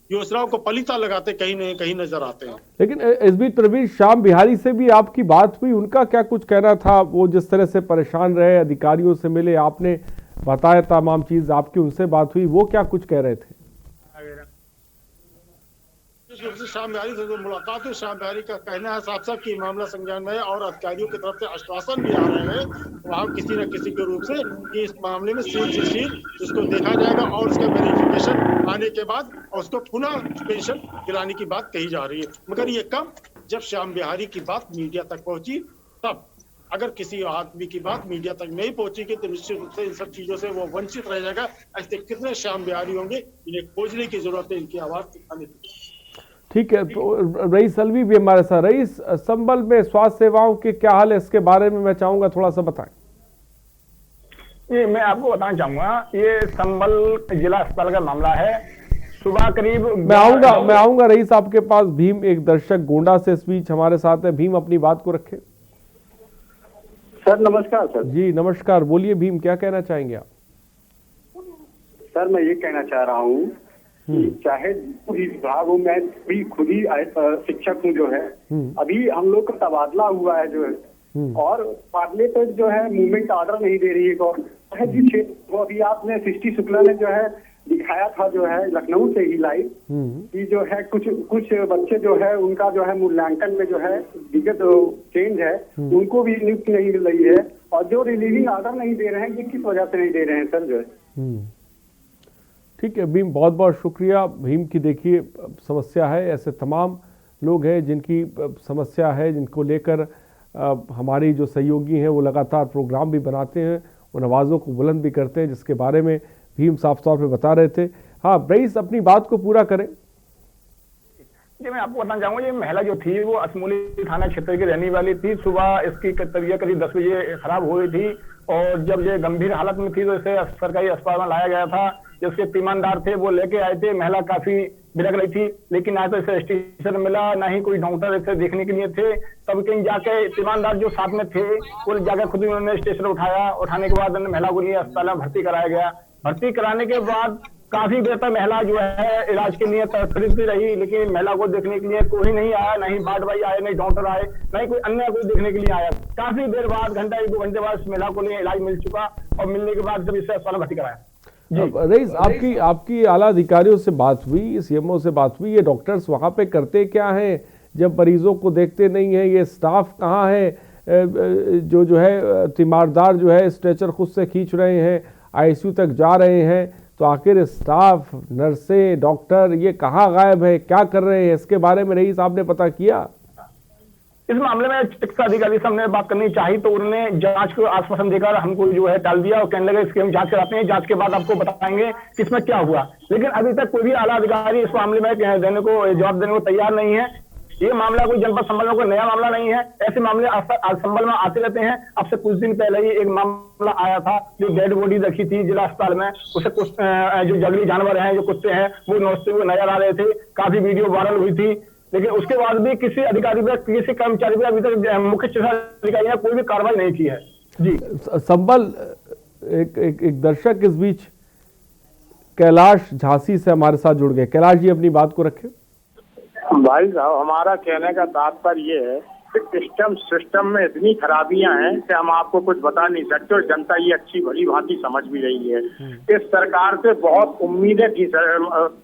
योजनाओं को पलीता लगाते कहीं नजर आते हैं। लेकिन इस बीच प्रवीण, श्याम बिहारी से भी आपकी बात हुई, उनका क्या कुछ कहना था? वो जिस तरह से परेशान रहे, अधिकारियों से मिले, आपने बताया तमाम चीज, आपकी उनसे बात हुई, वो क्या कुछ कह रहे थे? श्याम बिहारी से जो मुलाकात हुई, श्याम बिहारी का कहना है साफ साफ कि मामला संज्ञान में है और अधिकारियों की तरफ से आश्वासन भी आ रहे हैं वहाँ किसी न किसी के रूप से कि इस मामले में सील से सील इसको देखा जाएगा और उसका वेरिफिकेशन आने के बाद उसको पुनः पेंशन दिलाने की बात कही जा रही है। मगर ये कब, जब श्याम बिहारी की बात मीडिया तक पहुंची तब। अगर किसी आदमी की बात मीडिया तक नहीं पहुंचेगी तो निश्चित रूप से इन सब चीजों से वो वंचित रह जाएगा। ऐसे कितने श्याम बिहारी होंगे, इन्हें खोजने की जरूरत है, इनकी आवाज दिखाने की। ठीक है, तो रईस अलवी भी हमारे साथ। रईस, संबल में स्वास्थ्य सेवाओं के क्या हाल है, इसके बारे में मैं चाहूंगा थोड़ा सा बताएं। ये मैं आपको बताना चाहूंगा, ये संबल जिला अस्पताल का मामला है। सुबह करीब मैं आऊंगा रईस आपके पास। भीम, एक दर्शक गोंडा से इस बीच हमारे साथ है। भीम, अपनी बात को रखें। सर नमस्कार। सर जी नमस्कार, बोलिए भीम, क्या कहना चाहेंगे आप? सर मैं ये कहना चाह रहा हूँ चाहे विभाग हो, मैं भी खुद ही शिक्षक हूँ जो है, अभी हम लोग का तबादला हुआ है जो है और तबादले पर जो है मूवमेंट ऑर्डर नहीं दे रही है गवर्नमेंट। जिस क्षेत्र को अभी आपने सृष्टि शुक्ला ने जो है दिखाया था जो है लखनऊ से ही लाइव कि जो है कुछ बच्चे जो है उनका जो है मूल्यांकन में जो है विगत चेंज है, उनको भी नियुक्ति नहीं मिल रही है और जो रिलीविंग ऑर्डर नहीं दे रहे हैं, ये किस वजह से नहीं दे रहे हैं सर जो है। ठीक है भीम, बहुत बहुत शुक्रिया। भीम की देखिए समस्या है, ऐसे तमाम लोग हैं जिनकी समस्या है, जिनको लेकर हमारी जो सहयोगी हैं वो लगातार प्रोग्राम भी बनाते हैं, उन आवाज़ों को बुलंद भी करते हैं, जिसके बारे में भीम साफ तौर पे बता रहे थे। हाँ रईस, अपनी बात को पूरा करें। देखिए मैं आपको बताना चाहूंगा, ये महिला जो थी वो असमोली थाना क्षेत्र की रहने वाली थी। सुबह इसकी तबीयत करीब 10 बजे खराब हो गई थी और जब ये गंभीर हालत में थी तो इसे सरकारी अस्पताल में लाया गया था। जिसके तीमानदार थे वो लेके आए थे। महिला काफी बिलख रही थी, लेकिन ना तो इसे स्टेशन मिला, ना ही कोई डॉक्टर इसे देखने के लिए थे। तब कहीं जाके तीमानदार जो साथ में थे वो जाकर खुद ही उन्होंने स्टेशन उठाया। उठाने के बाद महिला को लिए अस्पताल में भर्ती कराया गया। भर्ती कराने के बाद काफी देर तक महिला जो है इलाज के लिए तड़पती रही, लेकिन महिला को देखने के लिए कोई नहीं आया, नहीं वार्ड बॉय आए, नहीं डॉक्टर आए, नहीं कोई अन्य कोई देखने के लिए आया। काफी देर बाद, घंटा 1-2 घंटे बाद इस महिला को लिए इलाज मिल चुका और मिलने के बाद जब इसे अस्पताल में भर्ती कराया। रईस, आपकी आला अधिकारियों से बात हुई, सीएमओ से बात हुई, ये डॉक्टर्स वहाँ पे करते क्या हैं जब मरीजों को देखते नहीं है? ये स्टाफ कहाँ है जो है तीमारदार जो है स्ट्रेचर खुद से खींच रहे हैं, आईसीयू तक जा रहे हैं, तो आखिर स्टाफ, नर्सें, डॉक्टर ये कहाँ गायब है, क्या कर रहे हैं? इसके बारे में रईस आपने पता किया? इस मामले में चिकित्सा अधिकारी से हमने बात करनी चाहिए तो उन्होंने जांच को आश्वासन देकर हमको जो है टाल दिया और कहने लगे इसकी हम जांच कराते हैं, जांच के बाद आपको बताएंगे कि इसमें क्या हुआ। लेकिन अभी तक कोई भी आला अधिकारी इस मामले में जवाब देने को तैयार नहीं है। ये मामला कोई जनपद संभल में कोई नया मामला नहीं है, ऐसे मामले संभल में आते रहते हैं। अब से कुछ दिन पहले ही एक मामला आया था, जो डेड बॉडी रखी थी जिला अस्पताल में, उसे कुछ जो जंगली जानवर हैं, जो कुत्ते हैं, वो नोचते हुए नजर आ रहे थे। काफी वीडियो वायरल हुई थी, लेकिन उसके बाद भी किसी अधिकारी पर, किसी कर्मचारी पर अभी तक मुख्य चिकित्सा अधिकारी ने कोई भी कार्रवाई नहीं की है। जी संभल, एक दर्शक इस बीच कैलाश झांसी से हमारे साथ जुड़ गए। कैलाश जी अपनी बात को रखें। भाई साहब, हमारा कहने का तात्पर्य ये है कि सिस्टम में इतनी खराबियां हैं कि हम आपको कुछ बता नहीं सकते और जनता ये अच्छी भली भांति समझ भी रही है। इस सरकार से बहुत उम्मीदें थी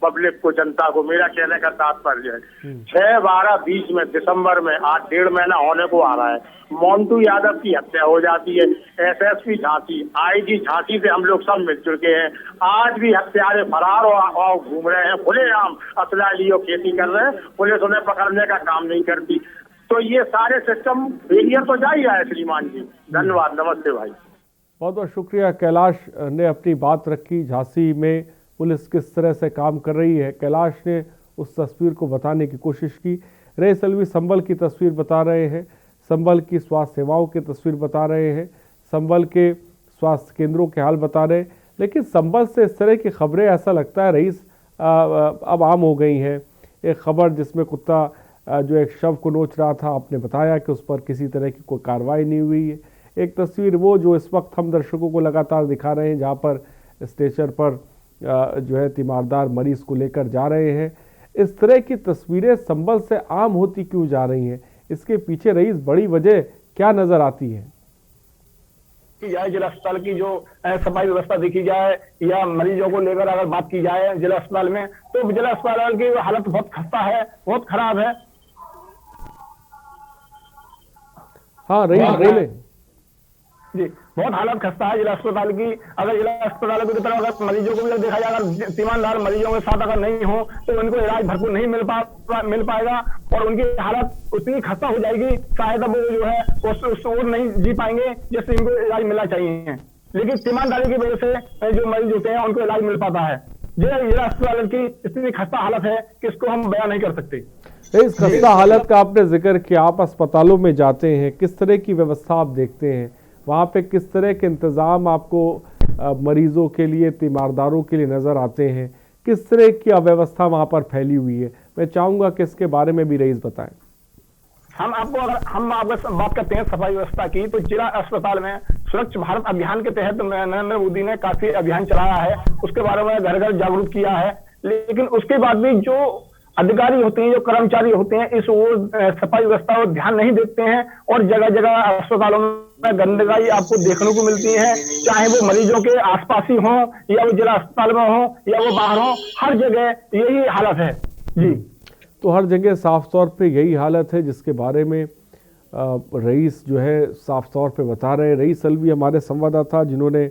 पब्लिक को, जनता को। मेरा कहने का तात्पर्य है 6/12/20 में, दिसंबर में, आज 1.5 महीना होने को आ रहा है, मोन्टू यादव की हत्या हो जाती है। एसएसपी झांसी, आईजी झांसी से हम लोग सब मिल चुके हैं। आज भी हत्यारे फरार और घूम रहे हैं, खुलेआम असला लियो खेती कर रहे हैं, पुलिस उन्हें पकड़ने का काम नहीं करती। तो ये सारे सिस्टम फेलियर तो जा ही रहा है श्रीमान जी। धन्यवाद, नमस्ते भाई। बहुत बहुत शुक्रिया। कैलाश ने अपनी बात रखी, झांसी में पुलिस किस तरह से काम कर रही है। कैलाश ने उस तस्वीर को बताने की कोशिश की। रईस अलवी संभल की तस्वीर बता रहे हैं, संभल की स्वास्थ्य सेवाओं की तस्वीर बता रहे हैं, संभल के स्वास्थ्य केंद्रों के हाल बता रहे हैं, लेकिन संभल से इस तरह की खबरें ऐसा लगता है रईस अब आम हो गई हैं। एक खबर जिसमें कुत्ता जो एक शव को नोच रहा था, आपने बताया कि उस पर किसी तरह की कोई कार्रवाई नहीं हुई है। एक तस्वीर वो जो इस वक्त हम दर्शकों को लगातार दिखा रहे हैं, जहाँ पर स्ट्रेचर पर जो है तीमारदार मरीज को लेकर जा रहे हैं। इस तरह की तस्वीरें संभल से आम होती क्यों जा रही हैं? इसके पीछे रईस बड़ी वजह क्या नजर आती है? जाए जिला अस्पताल की जो सफाई व्यवस्था देखी जाए या मरीजों को लेकर अगर बात की जाए जिला अस्पताल में, तो जिला अस्पताल की हालत बहुत खस्ता है, बहुत खराब है। हाँ रईस बोले जी, बहुत हालत खस्ता है जिला अस्पताल की। अगर जिला अस्पताल की तरफ अगर मरीजों को भी देखा जाए, अगर तीमानदार मरीजों के साथ अगर नहीं हो तो उनको इलाज भरपूर नहीं मिल पाएगा और उनकी हालत उतनी खस्ता हो जाएगी, शायद अब वो जो है वो नहीं जी पाएंगे जैसे इनको इलाज मिलना चाहिए। लेकिन तीमानदारी की वजह से जो मरीज होते हैं उनको इलाज मिल पाता है। जिला अस्पताल की इतनी खस्ता हालत है कि इसको हम बयान नहीं कर सकते। इस खस्ता हालत का आपने जिक्र किया, आप अस्पतालों में जाते हैं, किस तरह की व्यवस्था आप देखते हैं वहाँ पे? किस तरह के इंतज़ाम आपको मरीजों के लिए, तीमारदारों के लिए नज़र आते हैं? किस तरह की अव्यवस्था वहाँ पर फैली हुई है? मैं चाहूँगा कि इसके बारे में भी रईस बताएं। हम आपको बात करते हैं सफाई व्यवस्था की, तो जिला अस्पताल में स्वच्छ भारत अभियान के तहत नरेंद्र मोदी ने काफी अभियान चलाया है, उसके बारे में घर घर जागरूक किया है। लेकिन उसके बाद भी जो अधिकारी होते हैं, जो कर्मचारी होते हैं, इस ओर सफाई व्यवस्था और ध्यान नहीं देते हैं और जगह जगह अस्पतालों में गंदगी आपको देखने को मिलती है, चाहे वो मरीजों के आसपास ही हो या वो जिला अस्पताल में हो या वो बाहर हो, हर जगह यही हालत है। जी, तो हर जगह साफ तौर पे यही हालत है जिसके बारे में रईस जो है साफ तौर पे बता रहे हैं। रईस अलवी हमारे संवाददाता जिन्होंने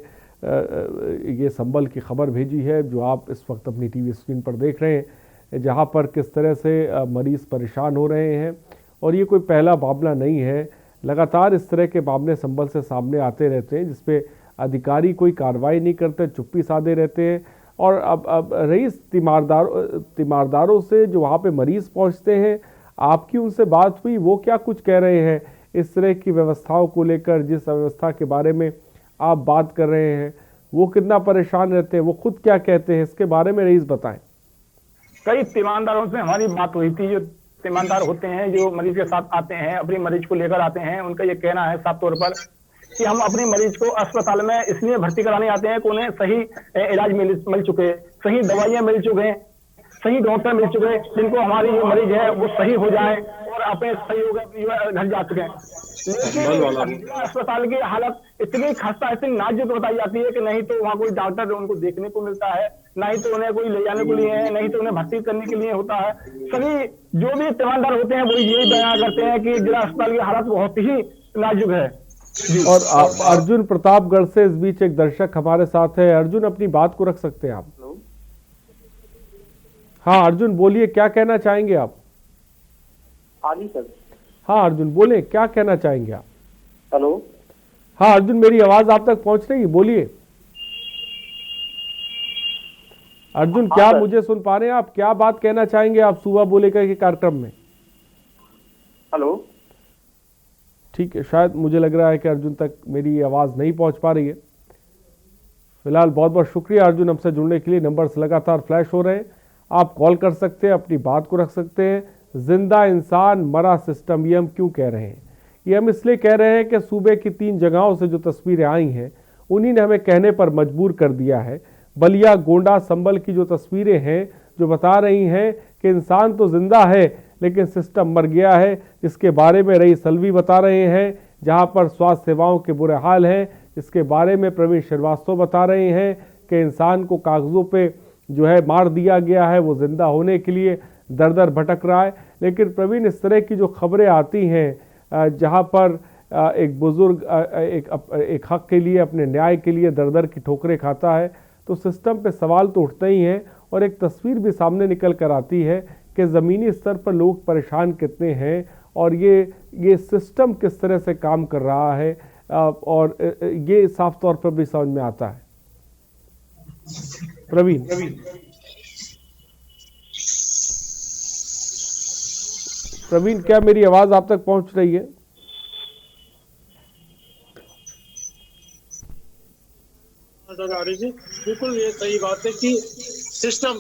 ये संभल की खबर भेजी है, जो आप इस वक्त अपनी टीवी स्क्रीन पर देख रहे हैं, जहाँ पर किस तरह से मरीज़ परेशान हो रहे हैं। और ये कोई पहला मामला नहीं है, लगातार इस तरह के मामले संभल से सामने आते रहते हैं जिसपे अधिकारी कोई कार्रवाई नहीं करते, चुप्पी साधे रहते हैं और अब रईस तीमारदारों से जो वहाँ पे मरीज पहुँचते हैं, आपकी उनसे बात हुई, वो क्या कुछ कह रहे हैं इस तरह की व्यवस्थाओं को लेकर? जिस व्यवस्था के बारे में आप बात कर रहे हैं वो कितना परेशान रहते हैं, वो खुद क्या कहते हैं, इसके बारे में रईस बताएं। कई तीमारदारों से हमारी बात हुई थी। जो तीमारदार होते हैं, जो मरीज के साथ आते हैं, अपने मरीज को लेकर आते हैं, उनका ये कहना है साफ तौर पर कि हम अपने मरीज को अस्पताल में इसलिए भर्ती कराने आते हैं कि उन्हें सही इलाज मिल चुके, सही दवाइयां मिल चुके, सही डॉक्टर मिल चुके, जिनको हमारी जो मरीज है वो सही हो जाए और अपने सही हो गए घर जा चुके। लेकिन अस्पताल की हालत इतनी खस्ता, इतनी नाजुक बताई जाती है कि नहीं तो वहाँ कोई डॉक्टर उनको देखने को मिलता है, नहीं तो उन्हें कोई ले जाने के लिए है, नहीं तो उन्हें भर्ती करने के लिए होता है। सभी जो भी तीमारदार होते हैं वो यही बयान करते हैं कि जिला अस्पताल की हालत बहुत ही नाजुक है। और अर्जुन प्रतापगढ़ से इस बीच एक दर्शक हमारे साथ है। अर्जुन, अपनी बात को रख सकते हैं आप। हाँ अर्जुन बोलिए, क्या कहना चाहेंगे आप? हाँ जी सर। हाँ अर्जुन बोले, क्या कहना चाहेंगे आप? हेलो। हाँ अर्जुन, मेरी आवाज आप तक पहुंच रही है, बोलिए। अर्जुन क्या मुझे सुन पा रहे हैं आप? क्या बात कहना चाहेंगे आप सुबह बोले के कार्यक्रम में? हेलो। ठीक है, शायद मुझे लग रहा है कि अर्जुन तक मेरी आवाज नहीं पहुंच पा रही है। फिलहाल बहुत बहुत शुक्रिया अर्जुन हमसे जुड़ने के लिए। नंबर्स लगातार फ्लैश हो रहे हैं, आप कॉल कर सकते हैं, अपनी बात को रख सकते हैं। जिंदा इंसान मरा सिस्टम, ये हम क्यों कह रहे हैं? ये हम इसलिए कह रहे हैं कि सूबे की 3 जगहों से जो तस्वीरें आई हैं उन्हीं ने हमें कहने पर मजबूर कर दिया है। बलिया, गोंडा, संभल की जो तस्वीरें हैं जो बता रही हैं कि इंसान तो जिंदा है लेकिन सिस्टम मर गया है, जिसके बारे में रईस अलवी बता रहे हैं। जहां पर स्वास्थ्य सेवाओं के बुरे हाल हैं, इसके बारे में प्रवीण श्रीवास्तव बता रहे हैं कि इंसान को कागजों पे जो है मार दिया गया है, वो जिंदा होने के लिए दर दर भटक रहा है। लेकिन प्रवीण, इस तरह की जो खबरें आती हैं जहां पर एक बुजुर्ग एक हक के लिए, अपने न्याय के लिए दर दर की ठोकरें खाता है, तो सिस्टम पे सवाल तो उठते ही हैं। और एक तस्वीर भी सामने निकल कर आती है कि ज़मीनी स्तर पर लोग परेशान कितने हैं और ये सिस्टम किस तरह से काम कर रहा है, और ये साफ तौर पर भी समझ में आता है। प्रवीण, क्या मेरी आवाज आप तक पहुंच रही है? बिल्कुल ये सही बात है कि सिस्टम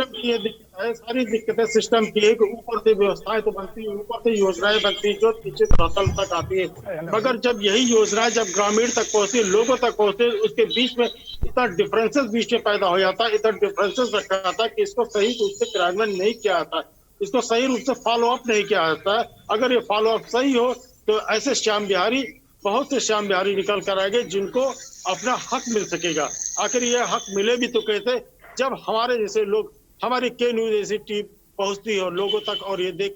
की ये दिक्कत है, सारी दिक्कतें सिस्टम की है कि ऊपर से व्यवस्थाएं तो बनती है, ऊपर से योजनाएं बनती है जो नीचे तल तक आती है, मगर जब यही योजनाएं जब ग्रामीण तक पहुंचती, लोगों तक पहुंचती, उसके बीच में इतना डिफरेंसेस बीच में पैदा हो जाता है, इतना डिफरेंसेस रखा जाता है कि इसको सही रूप से क्रियान्वयन नहीं किया जाता, इसको सही रूप से फॉलो अप नहीं किया जाता है। अगर ये फॉलो अप सही हो तो ऐसे श्याम बिहारी, बहुत से श्याम बिहारी निकल कर आएंगे जिनको अपना हक मिल सकेगा। आखिर ये हक मिले भी तो कैसे, जब हमारे जैसे लोग, हमारी के न्यूज जैसी टीम पहुंचती है और लोगों तक और ये देख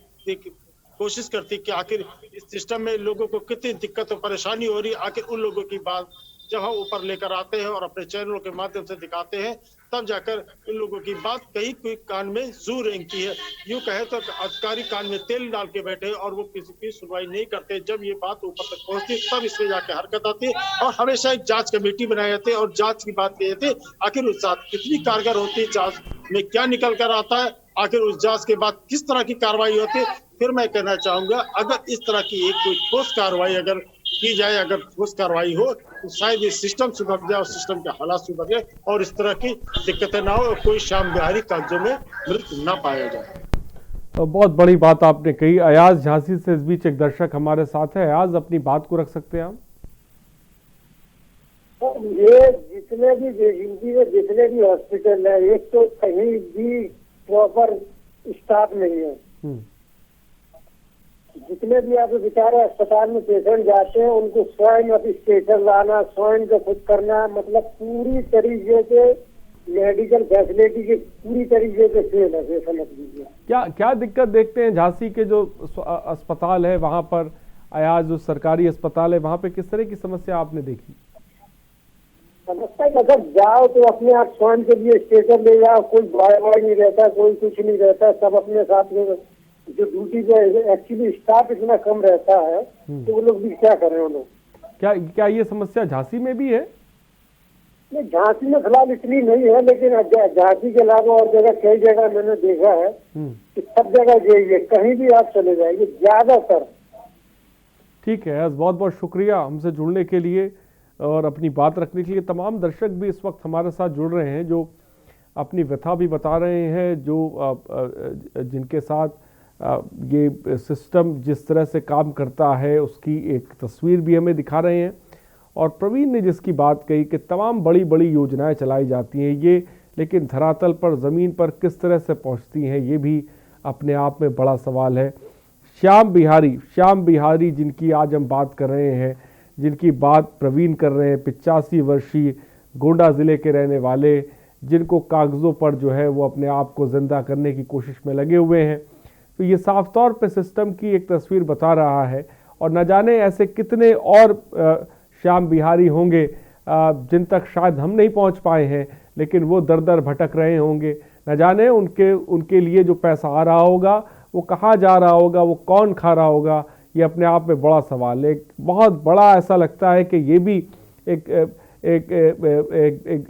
कोशिश करती कि आखिर इस सिस्टम में लोगों को कितनी दिक्कत और परेशानी हो रही है, आखिर उन लोगों की बात जब हम ऊपर लेकर आते हैं और अपने चैनलों के माध्यम से दिखाते हैं, तब जाकर इन लोगों की बात कहीं कोई कान में जू रेंगती है। यूं कहे तो अधिकारी कान में तेल डाल के बैठे और वो किसी की सुनवाई नहीं करते। जब ये बात ऊपर तक पहुंचती तब इसमें जाके हरकत आती है और हमेशा एक जांच कमेटी बनाई जाती है और जांच की बात कही जाती है। आखिर उस जांच कितनी कारगर होती है, जांच में क्या निकल कर आता है, आखिर उस जांच के बाद किस तरह की कार्रवाई होती है। फिर मैं कहना चाहूंगा, अगर इस तरह की एक कोई ठोस कार्रवाई अगर की जाए, अगर ठोस कार्रवाई हो तो शायद ये सिस्टम सुधर जाए और सिस्टम के हालात सुधर जाए और इस तरह की दिक्कतें ना हो और कोई श्याम बिहारी कागजों में मृत ना पाया जाए। तो बहुत बड़ी बात आपने कही। अयाज झांसी से इस बीच एक दर्शक हमारे साथ है। अयाज, अपनी बात को रख सकते हैं आप? ये जितने भी हिंदी में जितने भी हॉस्पिटल है, एक तो कहीं भी प्रॉपर स्टाफ नहीं है। जितने भी आप बेचारे अस्पताल में पेशेंट जाते हैं उनको स्वयं अब स्टेशन लाना, स्वयं का खुद करना, मतलब पूरी तरीके से मेडिकल फैसिलिटी की पूरी तरीके से फेल है, समझ लीजिए। क्या दिक्कत देखते हैं झांसी के जो अस्पताल है वहां पर, अयाज जो सरकारी अस्पताल है वहां पे किस तरह की समस्या आपने देखी? समस्या अगर जाओ तो अपने आप स्वयं के लिए स्टेशन ले जाओ, कोई बॉय नहीं रहता, कोई कुछ नहीं रहता, सब अपने साथ में जो ड्यूटी पे एक्चुअली स्टाफ इतना कम रहता है तो वो लोग भी क्या करें। वो लोग क्या ये समस्या झांसी में भी है? नहीं, झांसी में फिलहाल इतनी नहीं है, लेकिन झांसी के अलावा और जगह कई जगह मैंने देखा है कि सब जगह यही है, कहीं भी आप चले जाइए ज्यादातर। ठीक है, बहुत बहुत शुक्रिया हमसे जुड़ने के लिए और अपनी बात रखने के लिए। तमाम दर्शक भी इस वक्त हमारे साथ जुड़ रहे हैं जो अपनी व्यथा भी बता रहे हैं, जो जिनके साथ ये सिस्टम जिस तरह से काम करता है उसकी एक तस्वीर भी हमें दिखा रहे हैं। और प्रवीण ने जिसकी बात कही कि तमाम बड़ी बड़ी योजनाएं चलाई जाती हैं ये, लेकिन धरातल पर ज़मीन पर किस तरह से पहुंचती हैं ये भी अपने आप में बड़ा सवाल है। श्याम बिहारी जिनकी आज हम बात कर रहे हैं, जिनकी बात प्रवीण कर रहे हैं, 85 वर्षीय गोंडा ज़िले के रहने वाले, जिनको कागज़ों पर जो है वो अपने आप को ज़िंदा करने की कोशिश में लगे हुए हैं। तो ये साफ तौर पे सिस्टम की एक तस्वीर बता रहा है। और न जाने ऐसे कितने और श्याम बिहारी होंगे जिन तक शायद हम नहीं पहुंच पाए हैं, लेकिन वो दर दर भटक रहे होंगे। न जाने उनके लिए जो पैसा आ रहा होगा वो कहाँ जा रहा होगा, वो कौन खा रहा होगा, ये अपने आप में बड़ा सवाल है। एक बहुत बड़ा ऐसा लगता है कि ये भी एक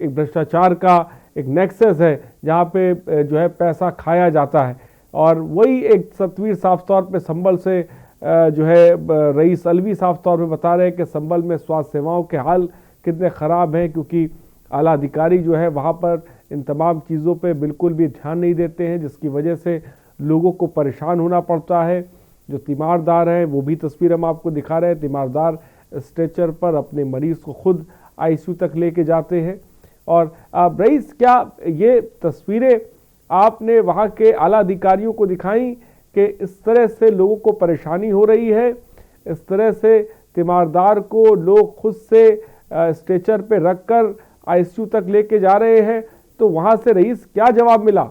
भ्रष्टाचार का एक नेक्सस है जहाँ पे जो है पैसा खाया जाता है। और वही एक तस्वीर साफ तौर पे संभल से जो है रईस अलवी साफ तौर पे बता रहे हैं कि संभल में स्वास्थ्य सेवाओं के हाल कितने ख़राब हैं, क्योंकि आला अधिकारी जो है वहाँ पर इन तमाम चीज़ों पे बिल्कुल भी ध्यान नहीं देते हैं, जिसकी वजह से लोगों को परेशान होना पड़ता है। जो तीमारदार हैं वो भी तस्वीर हम आपको दिखा रहे हैं, तीमारदार स्ट्रेचर पर अपने मरीज़ को खुद आईसीयू तक लेके जाते हैं। और रईस, क्या ये तस्वीरें आपने वहाँ के आला अधिकारियों को दिखाई कि इस तरह से लोगों को परेशानी हो रही है, इस तरह से तीमारदार को लोग खुद से स्ट्रेचर पे रखकर आईसीयू तक लेके जा रहे हैं, तो वहाँ से रईस क्या जवाब मिला?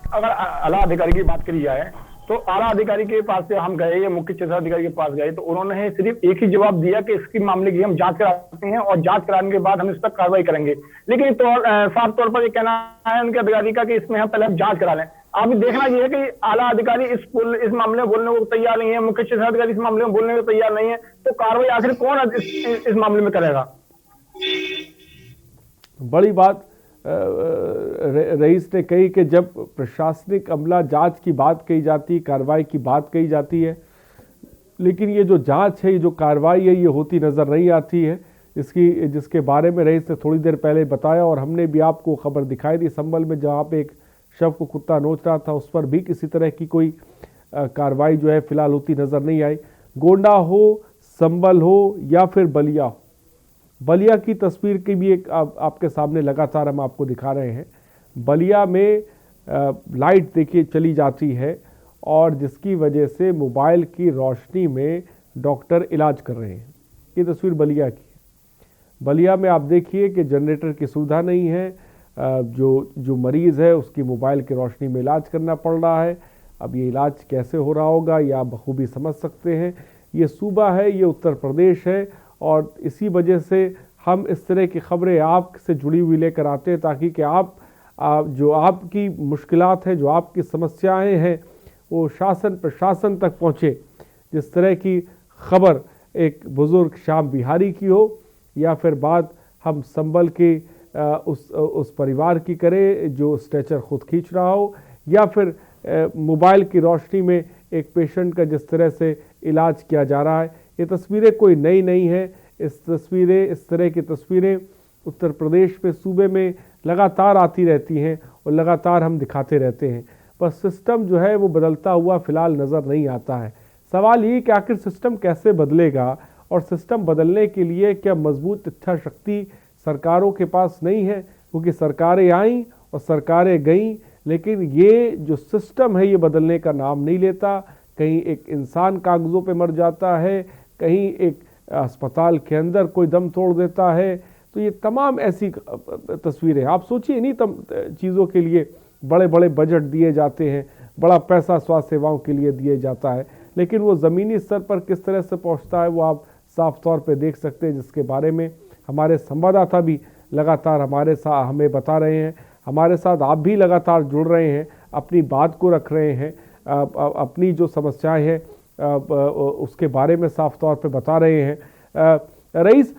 अगर आला अधिकारी की बात करी जाए तो आला अधिकारी के पास से हम गए या मुख्य चिकित्सा अधिकारी के पास गए तो उन्होंने सिर्फ एक ही जवाब दिया कि इसकी मामले की हम जांच कराते हैं और जांच कराने के बाद हम इस पर कार्रवाई करेंगे। लेकिन साफ तौर पर ये कहना है उनके अधिकारी का कि इसमें हम पहले जांच करा लें। अब देखना यह है कि आला अधिकारी इस मामले में बोलने को तैयार नहीं है, मुख्य चिकित्सा अधिकारी इस मामले में बोलने को तैयार नहीं है, तो कार्रवाई आखिर कौन इस मामले में करेगा? बड़ी बात रईस ने कही कि जब प्रशासनिक अमला जांच की बात कही जाती, कार्रवाई की बात कही जाती है, लेकिन ये जो जांच है, ये जो कार्रवाई है, ये होती नज़र नहीं आती है, जिसके बारे में रईस ने थोड़ी देर पहले बताया। और हमने भी आपको खबर दिखाई दी संभल में, जहाँ पे एक शव को कुत्ता नोच रहा था, उस पर भी किसी तरह की कोई कार्रवाई जो है फिलहाल होती नज़र नहीं आई। गोंडा हो, संभल हो या फिर बलिया हो, बलिया की तस्वीर की भी एक आपके सामने लगातार हम आपको दिखा रहे हैं। बलिया में लाइट देखिए चली जाती है और जिसकी वजह से मोबाइल की रोशनी में डॉक्टर इलाज कर रहे हैं। ये तस्वीर बलिया की है। बलिया में आप देखिए कि जनरेटर की सुविधा नहीं है, जो मरीज़ है उसकी मोबाइल की रोशनी में इलाज करना पड़ रहा है। अब ये इलाज कैसे हो रहा होगा ये आप बखूबी समझ सकते हैं। ये सूबा है, ये उत्तर प्रदेश है, और इसी वजह से हम इस तरह की खबरें आपसे जुड़ी हुई लेकर आते हैं ताकि कि आप जो आपकी मुश्किलात हैं, जो आपकी समस्याएं हैं, वो शासन प्रशासन तक पहुँचे। जिस तरह की खबर एक बुज़ुर्ग श्याम बिहारी की हो, या फिर बात हम संभल के उस परिवार की करें जो स्ट्रेचर खुद खींच रहा हो, या फिर मोबाइल की रोशनी में एक पेशेंट का जिस तरह से इलाज किया जा रहा है। ये तस्वीरें कोई नई नहीं है। इस तरह की तस्वीरें उत्तर प्रदेश में सूबे में लगातार आती रहती हैं और लगातार हम दिखाते रहते हैं, पर सिस्टम जो है वो बदलता हुआ फिलहाल नज़र नहीं आता है। सवाल ये कि आखिर सिस्टम कैसे बदलेगा, और सिस्टम बदलने के लिए क्या मजबूत इच्छा शक्ति सरकारों के पास नहीं है? क्योंकि सरकारें आईं और सरकारें गईं, लेकिन ये जो सिस्टम है ये बदलने का नाम नहीं लेता। कहीं एक इंसान कागज़ों पे मर जाता है, कहीं एक अस्पताल के अंदर कोई दम तोड़ देता है। तो ये तमाम ऐसी तस्वीरें, आप सोचिए इन्हीं चीज़ों के लिए बड़े बड़े बजट दिए जाते हैं, बड़ा पैसा स्वास्थ्य सेवाओं के लिए दिया जाता है, लेकिन वो ज़मीनी स्तर पर किस तरह से पहुंचता है वो आप साफ तौर पे देख सकते हैं, जिसके बारे में हमारे संवाददाता भी लगातार हमें बता रहे हैं। हमारे साथ आप भी लगातार जुड़ रहे हैं, अपनी बात को रख रहे हैं, अपनी जो समस्याएं हैं उसके बारे में साफ तौर पे बता रहे हैं। रईस,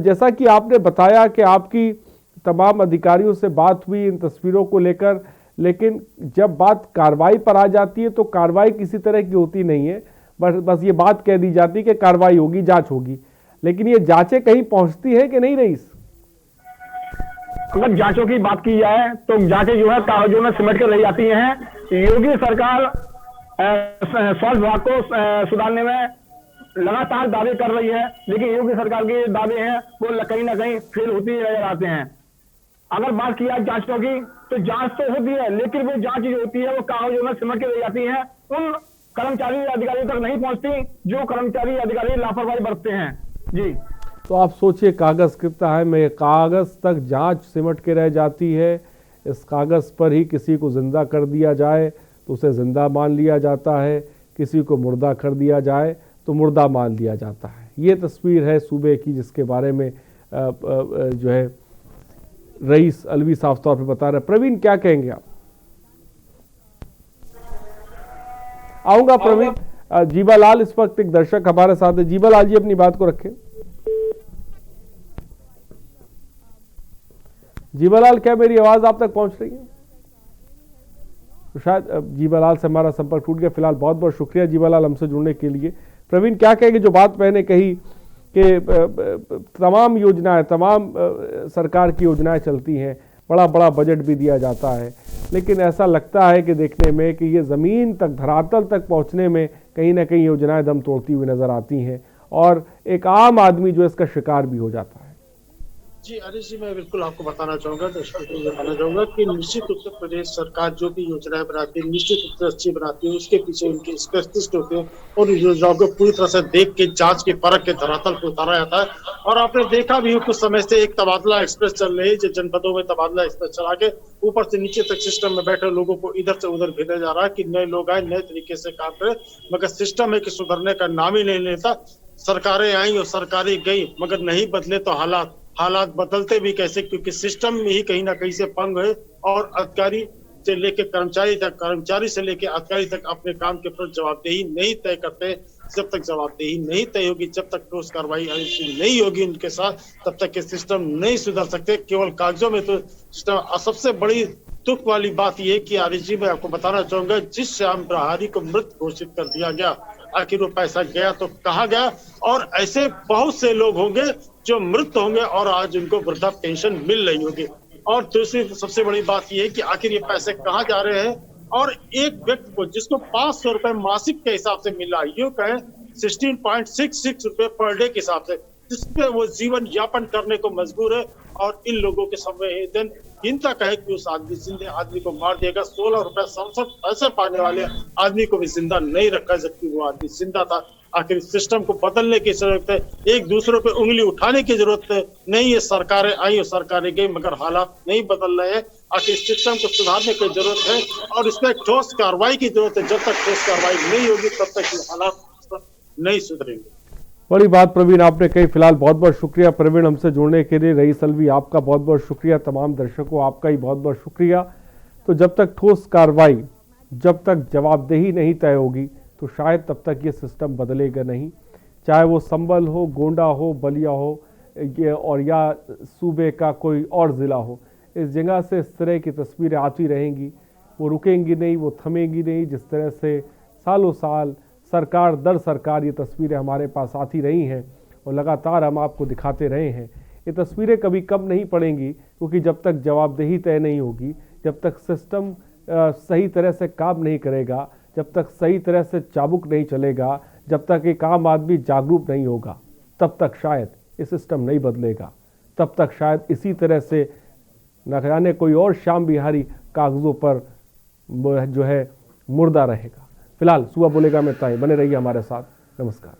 जैसा कि आपने बताया कि आपकी तमाम अधिकारियों से बात हुई इन तस्वीरों को लेकर, लेकिन जब बात कार्रवाई पर आ जाती है तो कार्रवाई किसी तरह की होती नहीं है, बस ये बात कह दी जाती है कि कार्रवाई होगी, जांच होगी, लेकिन ये जांचें कहीं पहुंचती हैं कि नहीं रईस? अगर जांचों की बात की जाए तो जांचें जो है कागजों में सिमट कर रह जाती हैं। योगी सरकार स्वास्थ्य विभाग को सुधारने में लगातार दावे कर रही है, लेकिन योगी सरकार के दावे हैं वो कहीं ना कहीं फेल होती नजर आते हैं। अगर बात की जाए जांचों की तो जांच तो होती है, लेकिन वो जांच जो होती है वो कागजों में सिमट के रह जाती है, उन कर्मचारी अधिकारियों तक नहीं पहुंचती जो कर्मचारी अधिकारी लापरवाही बरतते हैं। जी, तो आप सोचिए, कागज कितना है, मैं कागज तक जांच सिमट के रह जाती है। इस कागज पर ही किसी को जिंदा कर दिया जाए तो उसे जिंदा मान लिया जाता है, किसी को मुर्दा कर दिया जाए तो मुर्दा मान लिया जाता है। ये तस्वीर है सूबे की, जिसके बारे में जो है रईस अलवी साफ तौर पर बता रहे। प्रवीण, क्या कहेंगे आप? आऊंगा प्रवीण। जीवालाल इस वक्त एक दर्शक हमारे साथ है। जीवालाल जी, अपनी बात को रखें। जीवालाल, क्या मेरी आवाज आप तक पहुंच रही है? तो शायद जीवालाल से हमारा संपर्क टूट गया। फिलहाल बहुत बहुत शुक्रिया जीवालाल हमसे जुड़ने के लिए। प्रवीण, क्या कहेंगे जो बात मैंने कही कि तमाम योजनाएं, तमाम सरकार की योजनाएं चलती हैं, बड़ा बड़ा बजट भी दिया जाता है, लेकिन ऐसा लगता है कि देखने में कि ये ज़मीन तक, धरातल तक पहुंचने में कहीं ना कहीं योजनाएं दम तोड़ती हुई नजर आती हैं और एक आम आदमी जो इसका शिकार भी हो जाता है। जी हरीश जी, मैं बिल्कुल आपको बताना चाहूंगा, दर्शकों को बताना चाहूंगा कि निश्चित उत्तर प्रदेश सरकार जो भी योजनाएं बनाती है निश्चित रूप से अच्छी बनाती है। उसके पीछे उनके स्पेशलिस्ट होते हैं और योजनाओं को पूरी तरह से देख के, जांच के, परख के धरातल पर उतारा जाता है। और आपने देखा भी कुछ समय से एक तबादला एक्सप्रेस चल रही है, जो जनपदों में तबादला एक्सप्रेस चला के ऊपर से नीचे तक सिस्टम में बैठे लोगों को इधर से उधर भेजा जा रहा है कि नए लोग आए, नए तरीके से काम करें, मगर सिस्टम है कि सुधरने का नाम ही नहीं लेता। सरकारें आई और सरकारें गई, मगर नहीं बदले तो हालात बदलते भी कैसे, क्योंकि सिस्टम में ही कहीं ना कहीं से पंग है और अधिकारी से लेके कर्मचारी तक, कर्मचारी से लेके अधिकारी तक अपने काम के प्रति जवाबदेही नहीं तय करते। जब तक जवाबदेही नहीं तय होगी, जब तक ठोस कार्रवाई नहीं होगी उनके साथ, तब तक ये सिस्टम नहीं सुधर सकते। केवल कागजों में तो सिस्टम। सबसे बड़ी दुख वाली बात यह कि आरिफ जी, मैं आपको बताना चाहूंगा, जिस श्याम बिहारी को मृत घोषित कर दिया गया, आखिर वो पैसा गया तो कहाँ गया? और ऐसे बहुत से लोग होंगे जो मृत होंगे और आज उनको वृद्धा पेंशन मिल रही होगी। और दूसरी सबसे बड़ी बात यह है कि आखिर ये पैसे कहाँ जा रहे हैं? और एक व्यक्ति को जिसको 500 रुपए मासिक के हिसाब से मिल रहा है, यूं कहें 16.66 रुपए पर डे के हिसाब से, जिसपे वो जीवन यापन करने को मजबूर है। और इन लोगों के संवेदन चिंता कहे कि उस जिंदे आदमी को मार देगा। 16 रुपए 67 पैसे पाने वाले आदमी को भी जिंदा नहीं रखा, जबकि वो आदमी जिंदा था। आखिर सिस्टम को बदलने की जरूरत है, एक दूसरे पे उंगली उठाने की जरूरत है। नहीं, ये सरकारें आई और सरकारें गई, मगर हालात नहीं बदल रहे हैं। आखिर सिस्टम को सुधारने की जरूरत है और इसमें ठोस कार्रवाई की जरूरत है। जब तक ठोस कार्रवाई नहीं होगी तब तक ये हालात नहीं सुधरेंगे। बड़ी बात प्रवीण आपने कही। फिलहाल बहुत बहुत शुक्रिया प्रवीण हमसे जुड़ने के लिए। रईस अलवी, आपका बहुत बहुत शुक्रिया। तमाम दर्शकों, आपका ही बहुत बहुत शुक्रिया। तो जब तक ठोस कार्रवाई, जब तक जवाबदेही नहीं तय होगी तो शायद तब तक ये सिस्टम बदलेगा नहीं। चाहे वो संभल हो, गोंडा हो, बलिया हो, ये और या सूबे का कोई और ज़िला हो, इस जगह से इस तरह की तस्वीरें आती रहेंगी। वो रुकेंगी नहीं, वो थमेंगी नहीं। जिस तरह से सालों साल सरकार दर सरकार ये तस्वीरें हमारे पास आती रही हैं और लगातार हम आपको दिखाते रहे हैं, ये तस्वीरें कभी कम नहीं पड़ेंगी, क्योंकि जब तक जवाबदेही तय नहीं होगी, जब तक सिस्टम सही तरह से काम नहीं करेगा, जब तक सही तरह से चाबुक नहीं चलेगा, जब तक एक आम आदमी जागरूक नहीं होगा, तब तक शायद ये सिस्टम नहीं बदलेगा। तब तक शायद इसी तरह से न जाने कोई और श्याम बिहारी कागजों पर जो है मुर्दा रहेगा। फिलहाल सुबह बोलेगा में ताई बने रहिए हमारे साथ। नमस्कार।